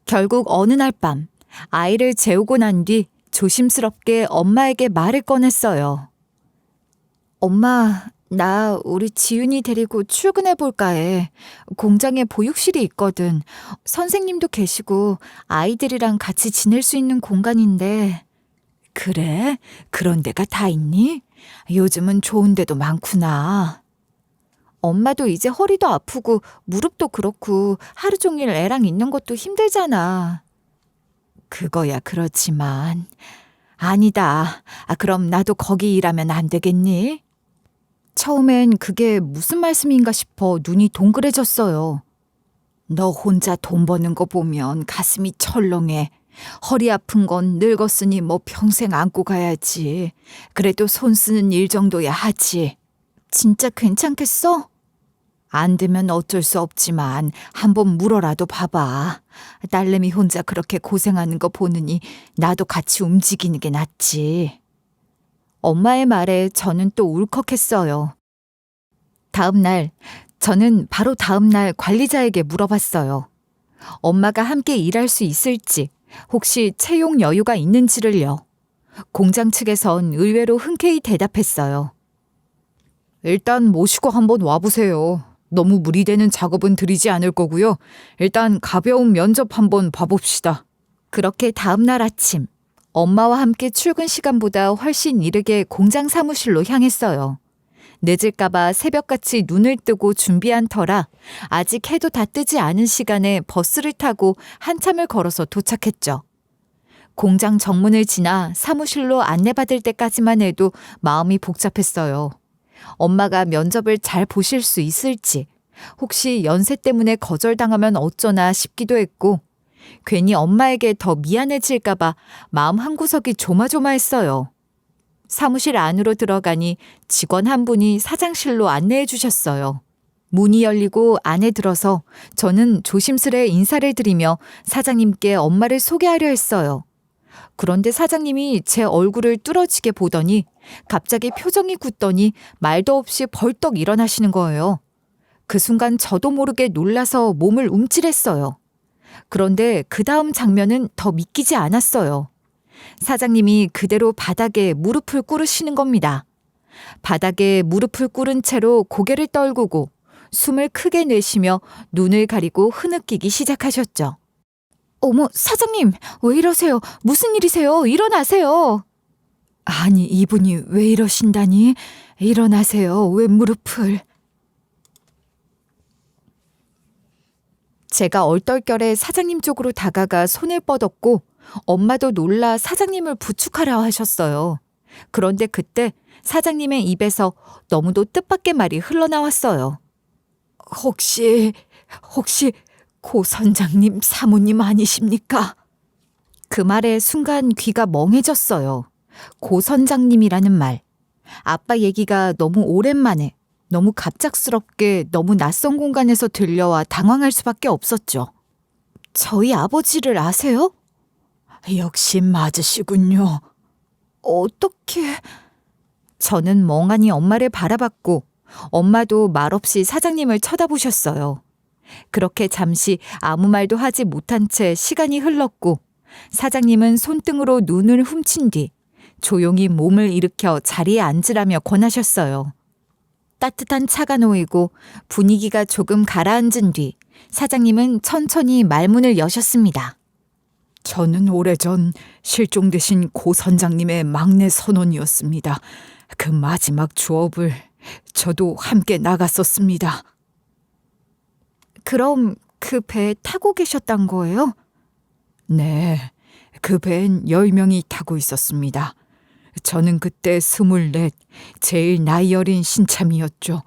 결국 어느 날 밤 아이를 재우고 난 뒤 조심스럽게 엄마에게 말을 꺼냈어요. 엄마, 나 우리 지윤이 데리고 출근해 볼까 해. 공장에 보육실이 있거든. 선생님도 계시고 아이들이랑 같이 지낼 수 있는 공간인데. 그래? 그런 데가 다 있니? 요즘은 좋은 데도 많구나. 엄마도 이제 허리도 아프고 무릎도 그렇고 하루 종일 애랑 있는 것도 힘들잖아. 그거야 그렇지만. 아니다. 그럼 나도 거기 일하면 안 되겠니? 처음엔 그게 무슨 말씀인가 싶어 눈이 동그래졌어요. 너 혼자 돈 버는 거 보면 가슴이 철렁해. 허리 아픈 건 늙었으니 뭐 평생 안고 가야지. 그래도 손 쓰는 일 정도야 하지. 진짜 괜찮겠어? 안 되면 어쩔 수 없지만 한번 물어라도 봐봐. 딸내미 혼자 그렇게 고생하는 거 보느니 나도 같이 움직이는 게 낫지. 엄마의 말에 저는 또 울컥했어요. 저는 바로 다음 날 관리자에게 물어봤어요. 엄마가 함께 일할 수 있을지, 혹시 채용 여유가 있는지를요. 공장 측에선 의외로 흔쾌히 대답했어요. 일단 모시고 한번 와보세요. 너무 무리되는 작업은 드리지 않을 거고요. 일단 가벼운 면접 한번 봐봅시다. 그렇게 다음 날 아침, 엄마와 함께 출근 시간보다 훨씬 이르게 공장 사무실로 향했어요. 늦을까봐 새벽같이 눈을 뜨고 준비한 터라 아직 해도 다 뜨지 않은 시간에 버스를 타고 한참을 걸어서 도착했죠. 공장 정문을 지나 사무실로 안내받을 때까지만 해도 마음이 복잡했어요. 엄마가 면접을 잘 보실 수 있을지, 혹시 연세 때문에 거절당하면 어쩌나 싶기도 했고, 괜히 엄마에게 더 미안해질까봐 마음 한구석이 조마조마했어요. 사무실 안으로 들어가니 직원 한 분이 사장실로 안내해 주셨어요. 문이 열리고 안에 들어서 저는 조심스레 인사를 드리며 사장님께 엄마를 소개하려 했어요. 그런데 사장님이 제 얼굴을 뚫어지게 보더니 갑자기 표정이 굳더니 말도 없이 벌떡 일어나시는 거예요. 그 순간 저도 모르게 놀라서 몸을 움찔했어요. 그런데 그 다음 장면은 더 믿기지 않았어요. 사장님이 그대로 바닥에 무릎을 꿇으시는 겁니다. 바닥에 무릎을 꿇은 채로 고개를 떨구고 숨을 크게 내쉬며 눈을 가리고 흐느끼기 시작하셨죠. 어머, 사장님, 왜 이러세요? 무슨 일이세요? 일어나세요. 아니, 이분이 왜 이러신다니? 일어나세요. 왜 무릎을... 제가 얼떨결에 사장님 쪽으로 다가가 손을 뻗었고 엄마도 놀라 사장님을 부축하려 하셨어요. 그런데 그때 사장님의 입에서 너무도 뜻밖의 말이 흘러나왔어요. 혹시 고 선장님 사모님 아니십니까? 그 말에 순간 귀가 멍해졌어요. 고 선장님이라는 말. 아빠 얘기가 너무 오랜만에, 너무 갑작스럽게 너무 낯선 공간에서 들려와 당황할 수밖에 없었죠. 저희 아버지를 아세요? 역시 맞으시군요. 어떻게... 저는 멍하니 엄마를 바라봤고 엄마도 말없이 사장님을 쳐다보셨어요. 그렇게 잠시 아무 말도 하지 못한 채 시간이 흘렀고 사장님은 손등으로 눈을 훔친 뒤 조용히 몸을 일으켜 자리에 앉으라며 권하셨어요. 따뜻한 차가 놓이고 분위기가 조금 가라앉은 뒤 사장님은 천천히 말문을 여셨습니다. 저는 오래전 실종되신 고 선장님의 막내 선원이었습니다. 그 마지막 조업을 저도 함께 나갔었습니다. 그럼 그 배에 타고 계셨단 거예요? 네, 그 배엔 10명이 타고 있었습니다. 저는 그때 24, 제일 나이 어린 신참이었죠.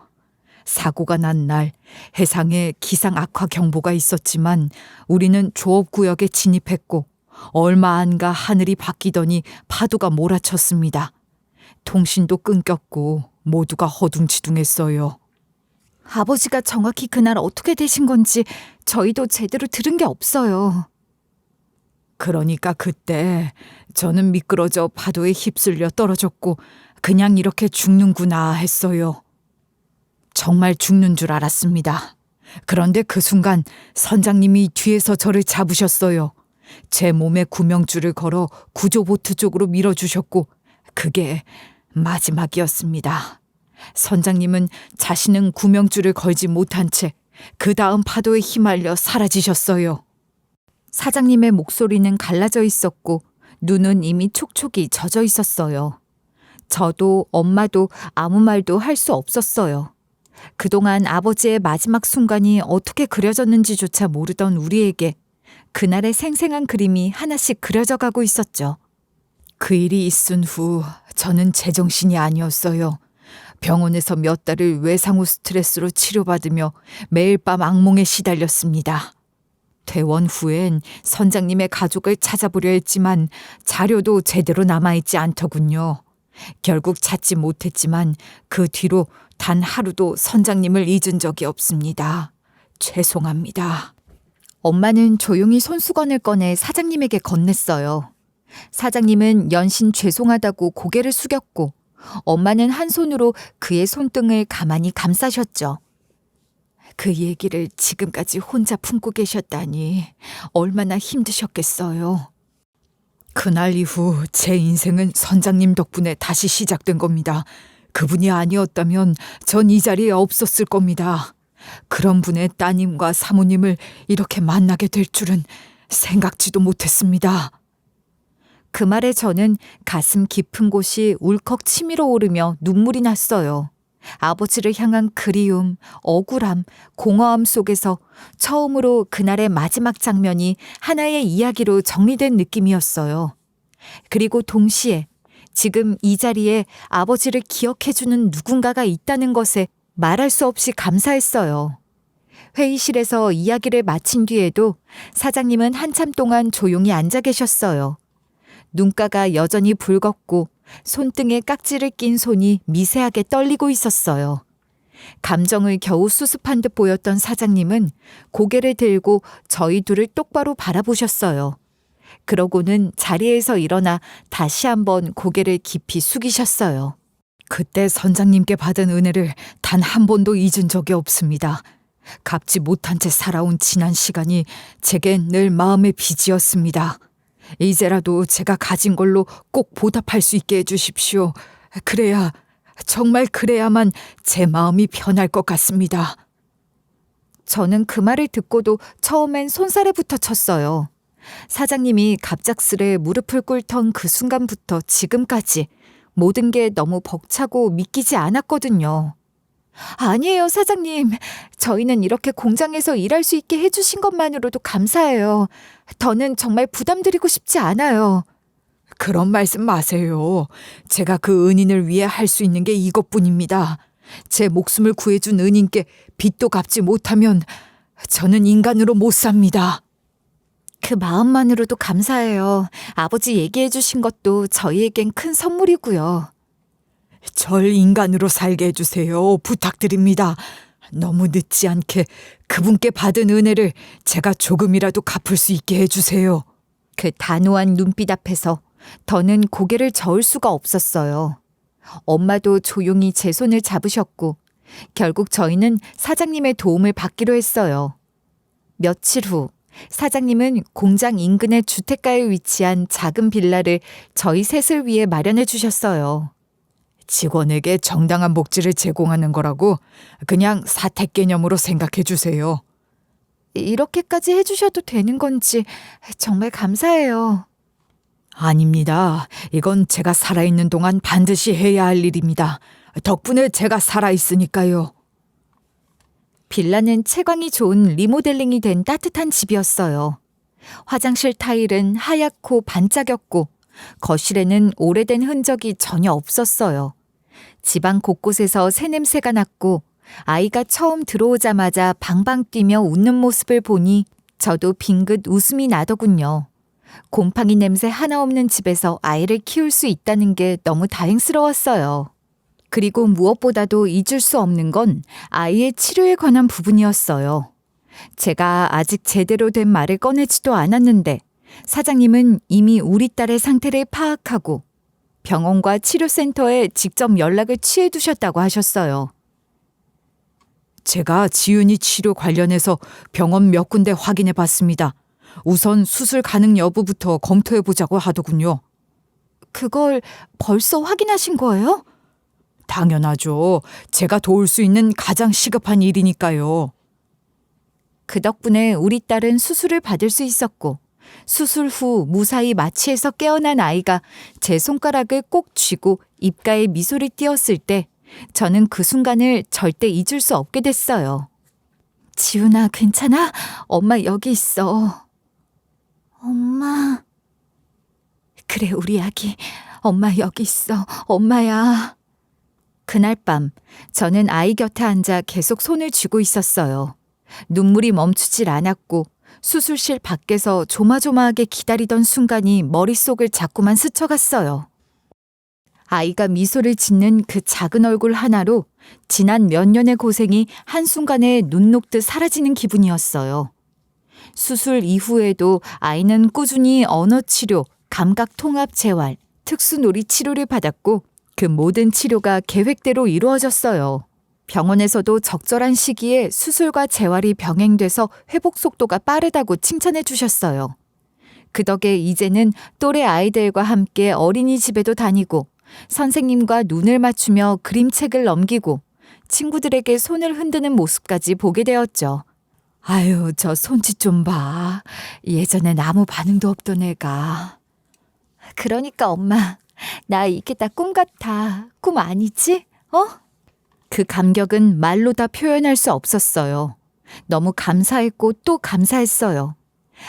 사고가 난 날 해상에 기상 악화 경보가 있었지만 우리는 조업구역에 진입했고 얼마 안 가 하늘이 바뀌더니 파도가 몰아쳤습니다. 통신도 끊겼고 모두가 허둥지둥했어요. 아버지가 정확히 그날 어떻게 되신 건지 저희도 제대로 들은 게 없어요. 그러니까 그때 저는 미끄러져 파도에 휩쓸려 떨어졌고 그냥 이렇게 죽는구나 했어요. 정말 죽는 줄 알았습니다. 그런데 그 순간 선장님이 뒤에서 저를 잡으셨어요. 제 몸에 구명줄을 걸어 구조보트 쪽으로 밀어주셨고 그게 마지막이었습니다. 선장님은 자신은 구명줄을 걸지 못한 채 그 다음 파도에 휘말려 사라지셨어요. 사장님의 목소리는 갈라져 있었고 눈은 이미 촉촉이 젖어 있었어요. 저도 엄마도 아무 말도 할 수 없었어요. 그동안 아버지의 마지막 순간이 어떻게 그려졌는지조차 모르던 우리에게 그날의 생생한 그림이 하나씩 그려져 가고 있었죠. 그 일이 있은 후 저는 제정신이 아니었어요. 병원에서 몇 달을 외상후 스트레스로 치료받으며 매일 밤 악몽에 시달렸습니다. 퇴원 후엔 선장님의 가족을 찾아보려 했지만 자료도 제대로 남아있지 않더군요. 결국 찾지 못했지만 그 뒤로 단 하루도 선장님을 잊은 적이 없습니다. 죄송합니다. 엄마는 조용히 손수건을 꺼내 사장님에게 건넸어요. 사장님은 연신 죄송하다고 고개를 숙였고 엄마는 한 손으로 그의 손등을 가만히 감싸셨죠. 그 얘기를 지금까지 혼자 품고 계셨다니 얼마나 힘드셨겠어요. 그날 이후 제 인생은 선장님 덕분에 다시 시작된 겁니다. 그분이 아니었다면 전 이 자리에 없었을 겁니다. 그런 분의 따님과 사모님을 이렇게 만나게 될 줄은 생각지도 못했습니다. 그 말에 저는 가슴 깊은 곳이 울컥 치밀어 오르며 눈물이 났어요. 아버지를 향한 그리움, 억울함, 공허함 속에서 처음으로 그날의 마지막 장면이 하나의 이야기로 정리된 느낌이었어요. 그리고 동시에 지금 이 자리에 아버지를 기억해주는 누군가가 있다는 것에 말할 수 없이 감사했어요. 회의실에서 이야기를 마친 뒤에도 사장님은 한참 동안 조용히 앉아 계셨어요. 눈가가 여전히 붉었고 손등에 깍지를 낀 손이 미세하게 떨리고 있었어요. 감정을 겨우 수습한 듯 보였던 사장님은 고개를 들고 저희 둘을 똑바로 바라보셨어요. 그러고는 자리에서 일어나 다시 한번 고개를 깊이 숙이셨어요. 그때 선장님께 받은 은혜를 단 한 번도 잊은 적이 없습니다. 갚지 못한 채 살아온 지난 시간이 제겐 늘 마음의 빚이었습니다. 이제라도 제가 가진 걸로 꼭 보답할 수 있게 해주십시오. 그래야, 정말 그래야만 제 마음이 편할 것 같습니다. 저는 그 말을 듣고도 처음엔 손살에 붙어 쳤어요. 사장님이 갑작스레 무릎을 꿇던 그 순간부터 지금까지 모든 게 너무 벅차고 믿기지 않았거든요. 아니에요, 사장님. 저희는 이렇게 공장에서 일할 수 있게 해주신 것만으로도 감사해요. 더는 정말 부담드리고 싶지 않아요. 그런 말씀 마세요. 제가 그 은인을 위해 할 수 있는 게 이것뿐입니다. 제 목숨을 구해준 은인께 빚도 갚지 못하면 저는 인간으로 못 삽니다. 그 마음만으로도 감사해요. 아버지 얘기해 주신 것도 저희에겐 큰 선물이고요. 절 인간으로 살게 해주세요. 부탁드립니다. 너무 늦지 않게 그분께 받은 은혜를 제가 조금이라도 갚을 수 있게 해주세요. 그 단호한 눈빛 앞에서 더는 고개를 저을 수가 없었어요. 엄마도 조용히 제 손을 잡으셨고 결국 저희는 사장님의 도움을 받기로 했어요. 며칠 후 사장님은 공장 인근의 주택가에 위치한 작은 빌라를 저희 셋을 위해 마련해 주셨어요. 직원에게 정당한 복지를 제공하는 거라고 그냥 사택 개념으로 생각해 주세요. 이렇게까지 해주셔도 되는 건지 정말 감사해요. 아닙니다. 이건 제가 살아있는 동안 반드시 해야 할 일입니다. 덕분에 제가 살아있으니까요. 빌라는 채광이 좋은 리모델링이 된 따뜻한 집이었어요. 화장실 타일은 하얗고 반짝였고 거실에는 오래된 흔적이 전혀 없었어요. 집안 곳곳에서 새냄새가 났고 아이가 처음 들어오자마자 방방 뛰며 웃는 모습을 보니 저도 빙긋 웃음이 나더군요. 곰팡이 냄새 하나 없는 집에서 아이를 키울 수 있다는 게 너무 다행스러웠어요. 그리고 무엇보다도 잊을 수 없는 건 아이의 치료에 관한 부분이었어요. 제가 아직 제대로 된 말을 꺼내지도 않았는데 사장님은 이미 우리 딸의 상태를 파악하고 병원과 치료센터에 직접 연락을 취해 두셨다고 하셨어요. 제가 지은이 치료 관련해서 병원 몇 군데 확인해 봤습니다. 우선 수술 가능 여부부터 검토해 보자고 하더군요. 그걸 벌써 확인하신 거예요? 당연하죠. 제가 도울 수 있는 가장 시급한 일이니까요. 그 덕분에 우리 딸은 수술을 받을 수 있었고 수술 후 무사히 마취해서 깨어난 아이가 제 손가락을 꼭 쥐고 입가에 미소를 띄었을 때 저는 그 순간을 절대 잊을 수 없게 됐어요. 지훈아, 괜찮아? 엄마 여기 있어. 엄마, 그래, 우리 아기. 엄마 여기 있어. 엄마야. 그날 밤 저는 아이 곁에 앉아 계속 손을 쥐고 있었어요. 눈물이 멈추질 않았고 수술실 밖에서 조마조마하게 기다리던 순간이 머릿속을 자꾸만 스쳐갔어요. 아이가 미소를 짓는 그 작은 얼굴 하나로 지난 몇 년의 고생이 한순간에 눈 녹듯 사라지는 기분이었어요. 수술 이후에도 아이는 꾸준히 언어 치료, 감각 통합 재활, 특수놀이 치료를 받았고 그 모든 치료가 계획대로 이루어졌어요. 병원에서도 적절한 시기에 수술과 재활이 병행돼서 회복 속도가 빠르다고 칭찬해 주셨어요. 그 덕에 이제는 또래 아이들과 함께 어린이집에도 다니고 선생님과 눈을 맞추며 그림책을 넘기고 친구들에게 손을 흔드는 모습까지 보게 되었죠. 아유, 저 손짓 좀 봐. 예전엔 아무 반응도 없던 애가. 그러니까 엄마, 나 이게 다 꿈 같아. 꿈 아니지? 어? 그 감격은 말로 다 표현할 수 없었어요. 너무 감사했고 또 감사했어요.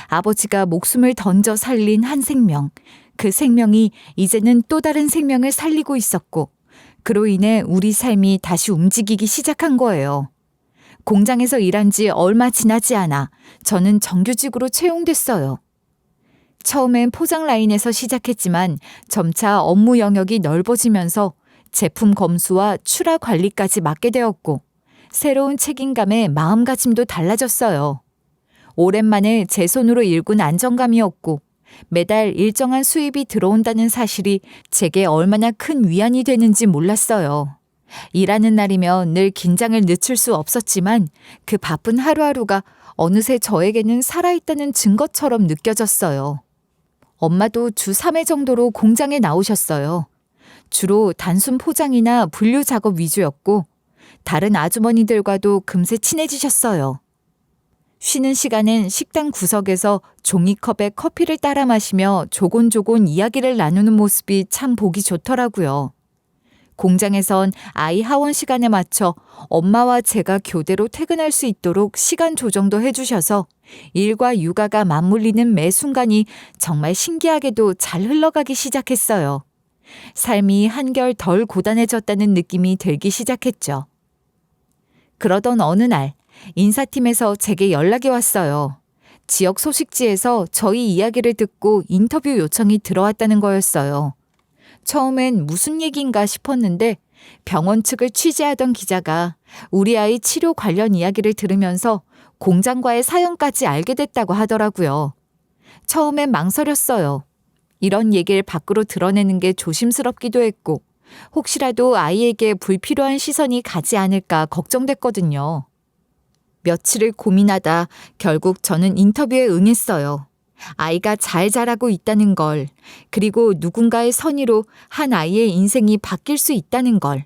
아버지가 목숨을 던져 살린 한 생명, 그 생명이 이제는 또 다른 생명을 살리고 있었고, 그로 인해 우리 삶이 다시 움직이기 시작한 거예요. 공장에서 일한 지 얼마 지나지 않아 저는 정규직으로 채용됐어요. 처음엔 포장 라인에서 시작했지만 점차 업무 영역이 넓어지면서 제품 검수와 출하 관리까지 맡게 되었고, 새로운 책임감에 마음가짐도 달라졌어요. 오랜만에 제 손으로 일군 안정감이었고, 매달 일정한 수입이 들어온다는 사실이 제게 얼마나 큰 위안이 되는지 몰랐어요. 일하는 날이면 늘 긴장을 늦출 수 없었지만 그 바쁜 하루하루가 어느새 저에게는 살아있다는 증거처럼 느껴졌어요. 엄마도 주 3회 정도로 공장에 나오셨어요. 주로 단순 포장이나 분류 작업 위주였고 다른 아주머니들과도 금세 친해지셨어요. 쉬는 시간엔 식당 구석에서 종이컵에 커피를 따라 마시며 조곤조곤 이야기를 나누는 모습이 참 보기 좋더라고요. 공장에선 아이 하원 시간에 맞춰 엄마와 제가 교대로 퇴근할 수 있도록 시간 조정도 해주셔서 일과 육아가 맞물리는 매 순간이 정말 신기하게도 잘 흘러가기 시작했어요. 삶이 한결 덜 고단해졌다는 느낌이 들기 시작했죠. 그러던 어느 날 인사팀에서 제게 연락이 왔어요. 지역 소식지에서 저희 이야기를 듣고 인터뷰 요청이 들어왔다는 거였어요. 처음엔 무슨 얘기인가 싶었는데 병원 측을 취재하던 기자가 우리 아이 치료 관련 이야기를 들으면서 공장과의 사연까지 알게 됐다고 하더라고요. 처음엔 망설였어요. 이런 얘기를 밖으로 드러내는 게 조심스럽기도 했고 혹시라도 아이에게 불필요한 시선이 가지 않을까 걱정됐거든요. 며칠을 고민하다 결국 저는 인터뷰에 응했어요. 아이가 잘 자라고 있다는 걸, 그리고 누군가의 선의로 한 아이의 인생이 바뀔 수 있다는 걸.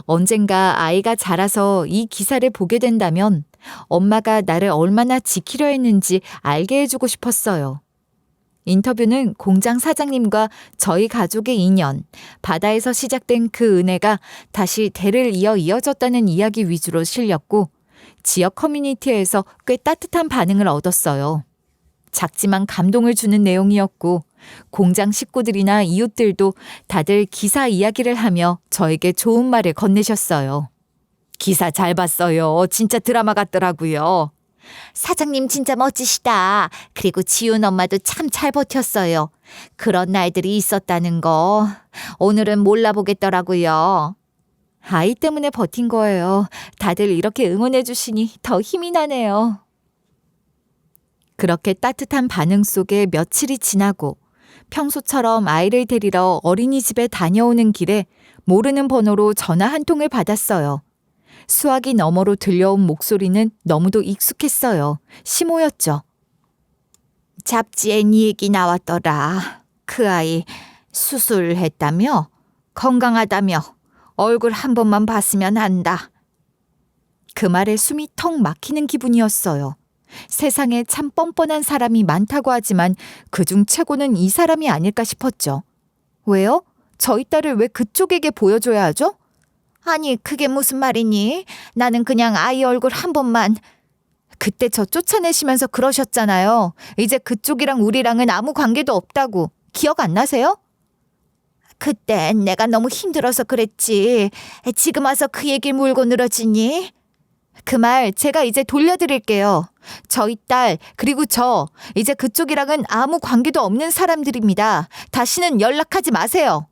언젠가 아이가 자라서 이 기사를 보게 된다면 엄마가 나를 얼마나 지키려 했는지 알게 해주고 싶었어요. 인터뷰는 공장 사장님과 저희 가족의 인연, 바다에서 시작된 그 은혜가 다시 대를 이어졌다는 이야기 위주로 실렸고 지역 커뮤니티에서 꽤 따뜻한 반응을 얻었어요. 작지만 감동을 주는 내용이었고 공장 식구들이나 이웃들도 다들 기사 이야기를 하며 저에게 좋은 말을 건네셨어요. 기사 잘 봤어요. 진짜 드라마 같더라고요. 사장님 진짜 멋지시다. 그리고 지훈 엄마도 참 잘 버텼어요. 그런 날들이 있었다는 거 오늘은 몰라보겠더라고요. 아이 때문에 버틴 거예요. 다들 이렇게 응원해 주시니 더 힘이 나네요. 그렇게 따뜻한 반응 속에 며칠이 지나고 평소처럼 아이를 데리러 어린이집에 다녀오는 길에 모르는 번호로 전화 한 통을 받았어요. 수화기 너머로 들려온 목소리는 너무도 익숙했어요. 시모였죠. 잡지에 네 얘기 나왔더라. 그 아이 수술했다며? 건강하다며? 얼굴 한 번만 봤으면 한다. 그 말에 숨이 턱 막히는 기분이었어요. 세상에 참 뻔뻔한 사람이 많다고 하지만 그중 최고는 이 사람이 아닐까 싶었죠. 왜요? 저희 딸을 왜 그쪽에게 보여줘야 하죠? 아니 그게 무슨 말이니? 나는 그냥 아이 얼굴 한 번만. 그때 저 쫓아내시면서 그러셨잖아요. 이제 그쪽이랑 우리랑은 아무 관계도 없다고. 기억 안 나세요? 그땐 내가 너무 힘들어서 그랬지. 지금 와서 그 얘기를 물고 늘어지니? 그 말 제가 이제 돌려드릴게요. 저희 딸 그리고 저 이제 그쪽이랑은 아무 관계도 없는 사람들입니다. 다시는 연락하지 마세요.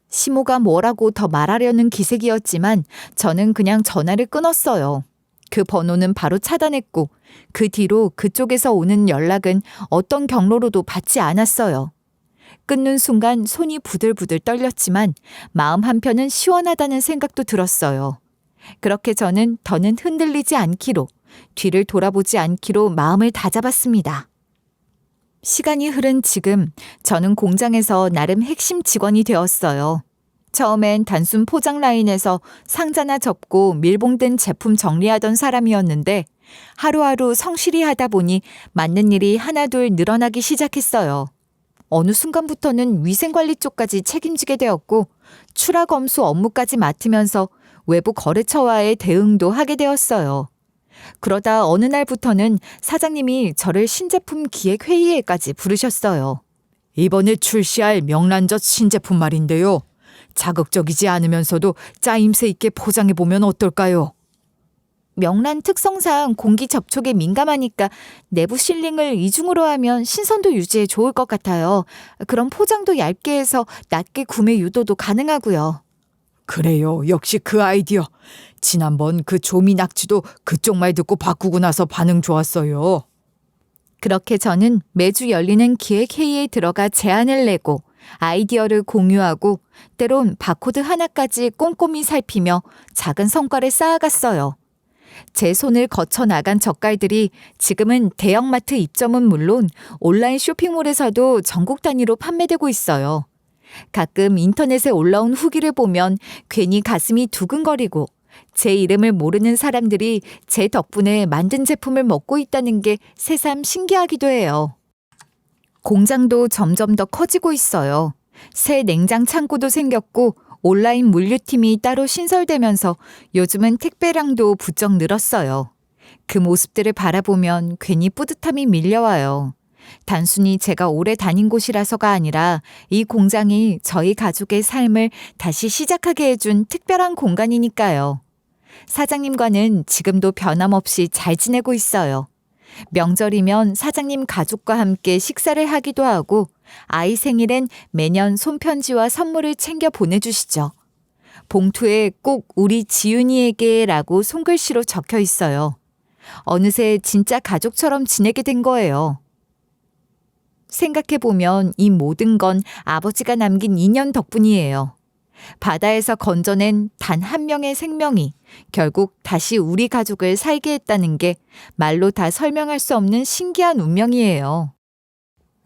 시모가 뭐라고 더 말하려는 기색이었지만 저는 그냥 전화를 끊었어요. 그 번호는 바로 차단했고 그 뒤로 그쪽에서 오는 연락은 어떤 경로로도 받지 않았어요. 끊는 순간 손이 부들부들 떨렸지만 마음 한편은 시원하다는 생각도 들었어요. 그렇게 저는 더는 흔들리지 않기로, 뒤를 돌아보지 않기로 마음을 다잡았습니다. 시간이 흐른 지금 저는 공장에서 나름 핵심 직원이 되었어요. 처음엔 단순 포장 라인에서 상자나 접고 밀봉된 제품 정리하던 사람이었는데 하루하루 성실히 하다 보니 맡는 일이 하나둘 늘어나기 시작했어요. 어느 순간부터는 위생관리 쪽까지 책임지게 되었고 출하검수 업무까지 맡으면서 외부 거래처와의 대응도 하게 되었어요. 그러다 어느 날부터는 사장님이 저를 신제품 기획회의에까지 부르셨어요. 이번에 출시할 명란젓 신제품 말인데요. 자극적이지 않으면서도 짜임새 있게 포장해보면 어떨까요? 명란 특성상 공기 접촉에 민감하니까 내부 실링을 이중으로 하면 신선도 유지에 좋을 것 같아요. 그럼 포장도 얇게 해서 낮게 구매 유도도 가능하고요. 그래요. 역시 그 아이디어. 지난번 그 조미 낙지도 그쪽 말 듣고 바꾸고 나서 반응 좋았어요. 그렇게 저는 매주 열리는 기획회의에 들어가 제안을 내고 아이디어를 공유하고 때론 바코드 하나까지 꼼꼼히 살피며 작은 성과를 쌓아갔어요. 제 손을 거쳐 나간 젓갈들이 지금은 대형마트 입점은 물론 온라인 쇼핑몰에서도 전국 단위로 판매되고 있어요. 가끔 인터넷에 올라온 후기를 보면 괜히 가슴이 두근거리고 제 이름을 모르는 사람들이 제 덕분에 만든 제품을 먹고 있다는 게 새삼 신기하기도 해요. 공장도 점점 더 커지고 있어요. 새 냉장 창고도 생겼고 온라인 물류팀이 따로 신설되면서 요즘은 택배량도 부쩍 늘었어요. 그 모습들을 바라보면 괜히 뿌듯함이 밀려와요. 단순히 제가 오래 다닌 곳이라서가 아니라 이 공장이 저희 가족의 삶을 다시 시작하게 해준 특별한 공간이니까요. 사장님과는 지금도 변함없이 잘 지내고 있어요. 명절이면 사장님 가족과 함께 식사를 하기도 하고 아이 생일엔 매년 손편지와 선물을 챙겨 보내주시죠. 봉투에 꼭 우리 지윤이에게라고 손글씨로 적혀 있어요. 어느새 진짜 가족처럼 지내게 된 거예요. 생각해보면 이 모든 건 아버지가 남긴 인연 덕분이에요. 바다에서 건져낸 단 한 명의 생명이 결국 다시 우리 가족을 살게 했다는 게 말로 다 설명할 수 없는 신기한 운명이에요.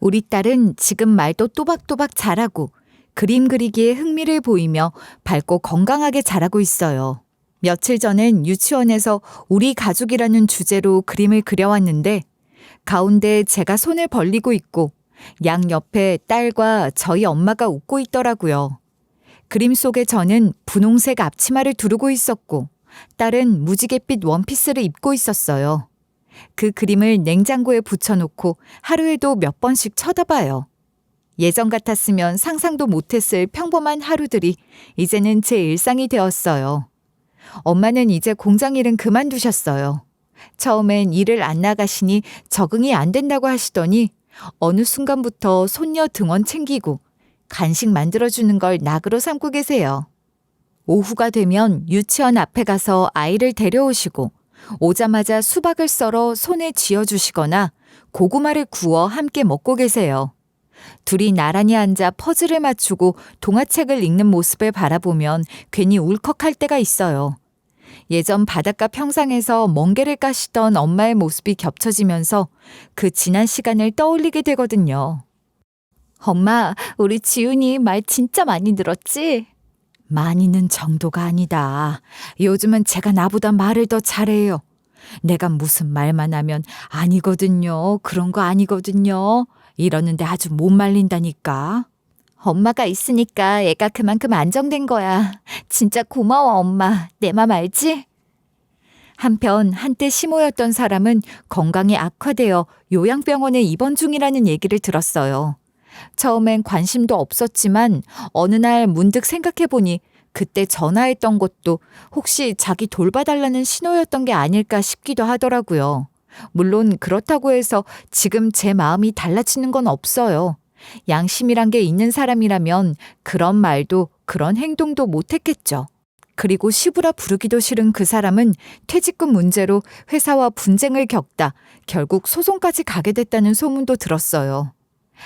우리 딸은 지금 말도 또박또박 잘하고 그림 그리기에 흥미를 보이며 밝고 건강하게 자라고 있어요. 며칠 전엔 유치원에서 우리 가족이라는 주제로 그림을 그려왔는데 가운데 제가 손을 벌리고 있고 양 옆에 딸과 저희 엄마가 웃고 있더라고요. 그림 속에 저는 분홍색 앞치마를 두르고 있었고 딸은 무지갯빛 원피스를 입고 있었어요. 그 그림을 냉장고에 붙여놓고 하루에도 몇 번씩 쳐다봐요. 예전 같았으면 상상도 못했을 평범한 하루들이 이제는 제 일상이 되었어요. 엄마는 이제 공장 일은 그만두셨어요. 처음엔 일을 안 나가시니 적응이 안 된다고 하시더니 어느 순간부터 손녀 등원 챙기고 간식 만들어주는 걸 낙으로 삼고 계세요. 오후가 되면 유치원 앞에 가서 아이를 데려오시고 오자마자 수박을 썰어 손에 쥐어주시거나 고구마를 구워 함께 먹고 계세요. 둘이 나란히 앉아 퍼즐을 맞추고 동화책을 읽는 모습을 바라보면 괜히 울컥할 때가 있어요. 예전 바닷가 평상에서 멍게를 까시던 엄마의 모습이 겹쳐지면서 그 지난 시간을 떠올리게 되거든요. 엄마, 우리 지훈이 말 진짜 많이 늘었지? 많이는 정도가 아니다. 요즘은 제가 나보다 말을 더 잘해요. 내가 무슨 말만 하면 아니거든요. 그런 거 아니거든요. 이러는데 아주 못 말린다니까. 엄마가 있으니까 애가 그만큼 안정된 거야. 진짜 고마워, 엄마. 내 맘 알지? 한편 한때 시모였던 사람은 건강이 악화되어 요양병원에 입원 중이라는 얘기를 들었어요. 처음엔 관심도 없었지만 어느 날 문득 생각해보니 그때 전화했던 것도 혹시 자기 돌봐달라는 신호였던 게 아닐까 싶기도 하더라고요. 물론 그렇다고 해서 지금 제 마음이 달라지는 건 없어요. 양심이란 게 있는 사람이라면 그런 말도 그런 행동도 못했겠죠. 그리고 시부라 부르기도 싫은 그 사람은 퇴직금 문제로 회사와 분쟁을 겪다 결국 소송까지 가게 됐다는 소문도 들었어요.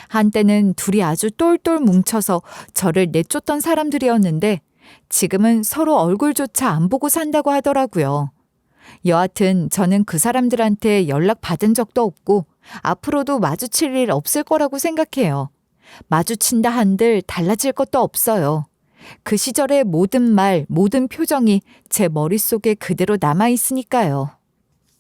한때는 둘이 아주 똘똘 뭉쳐서 저를 내쫓던 사람들이었는데 지금은 서로 얼굴조차 안 보고 산다고 하더라고요. 여하튼 저는 그 사람들한테 연락 받은 적도 없고 앞으로도 마주칠 일 없을 거라고 생각해요. 마주친다 한들 달라질 것도 없어요. 그 시절의 모든 말, 모든 표정이 제 머릿속에 그대로 남아있으니까요.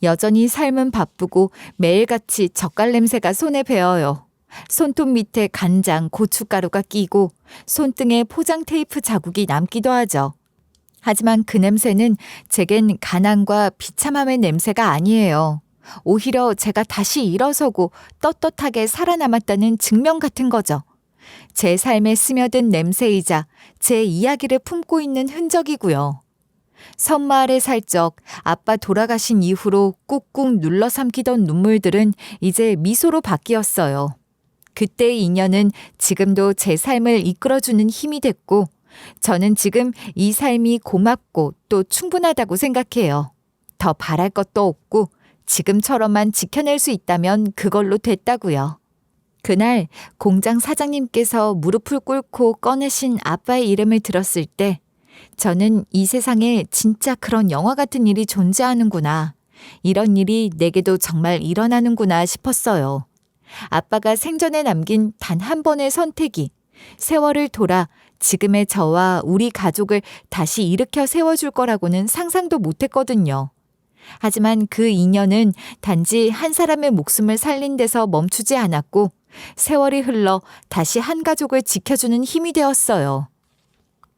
여전히 삶은 바쁘고 매일같이 젓갈 냄새가 손에 배어요. 손톱 밑에 간장, 고춧가루가 끼고 손등에 포장 테이프 자국이 남기도 하죠. 하지만 그 냄새는 제겐 가난과 비참함의 냄새가 아니에요. 오히려 제가 다시 일어서고 떳떳하게 살아남았다는 증명 같은 거죠. 제 삶에 스며든 냄새이자 제 이야기를 품고 있는 흔적이고요. 섬마을의 살적, 아빠 돌아가신 이후로 꾹꾹 눌러 삼키던 눈물들은 이제 미소로 바뀌었어요. 그때의 인연은 지금도 제 삶을 이끌어주는 힘이 됐고, 저는 지금 이 삶이 고맙고 또 충분하다고 생각해요. 더 바랄 것도 없고 지금처럼만 지켜낼 수 있다면 그걸로 됐다고요. 그날 공장 사장님께서 무릎을 꿇고 꺼내신 아빠의 이름을 들었을 때 저는 이 세상에 진짜 그런 영화 같은 일이 존재하는구나. 이런 일이 내게도 정말 일어나는구나 싶었어요. 아빠가 생전에 남긴 단 한 번의 선택이 세월을 돌아 지금의 저와 우리 가족을 다시 일으켜 세워줄 거라고는 상상도 못했거든요. 하지만 그 인연은 단지 한 사람의 목숨을 살린 데서 멈추지 않았고 세월이 흘러 다시 한 가족을 지켜주는 힘이 되었어요.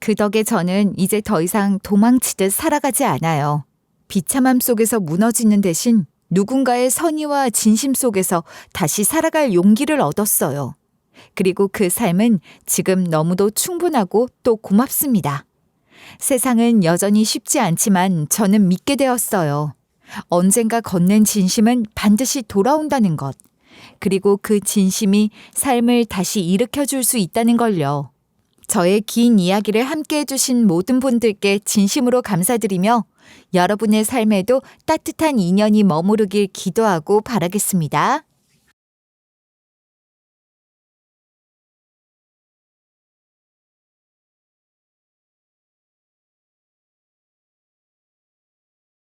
그 덕에 저는 이제 더 이상 도망치듯 살아가지 않아요. 비참함 속에서 무너지는 대신 누군가의 선의와 진심 속에서 다시 살아갈 용기를 얻었어요. 그리고 그 삶은 지금 너무도 충분하고 또 고맙습니다. 세상은 여전히 쉽지 않지만 저는 믿게 되었어요. 언젠가 건넨 진심은 반드시 돌아온다는 것. 그리고 그 진심이 삶을 다시 일으켜줄 수 있다는 걸요. 저의 긴 이야기를 함께 해주신 모든 분들께 진심으로 감사드리며 여러분의 삶에도 따뜻한 인연이 머무르길 기도하고 바라겠습니다.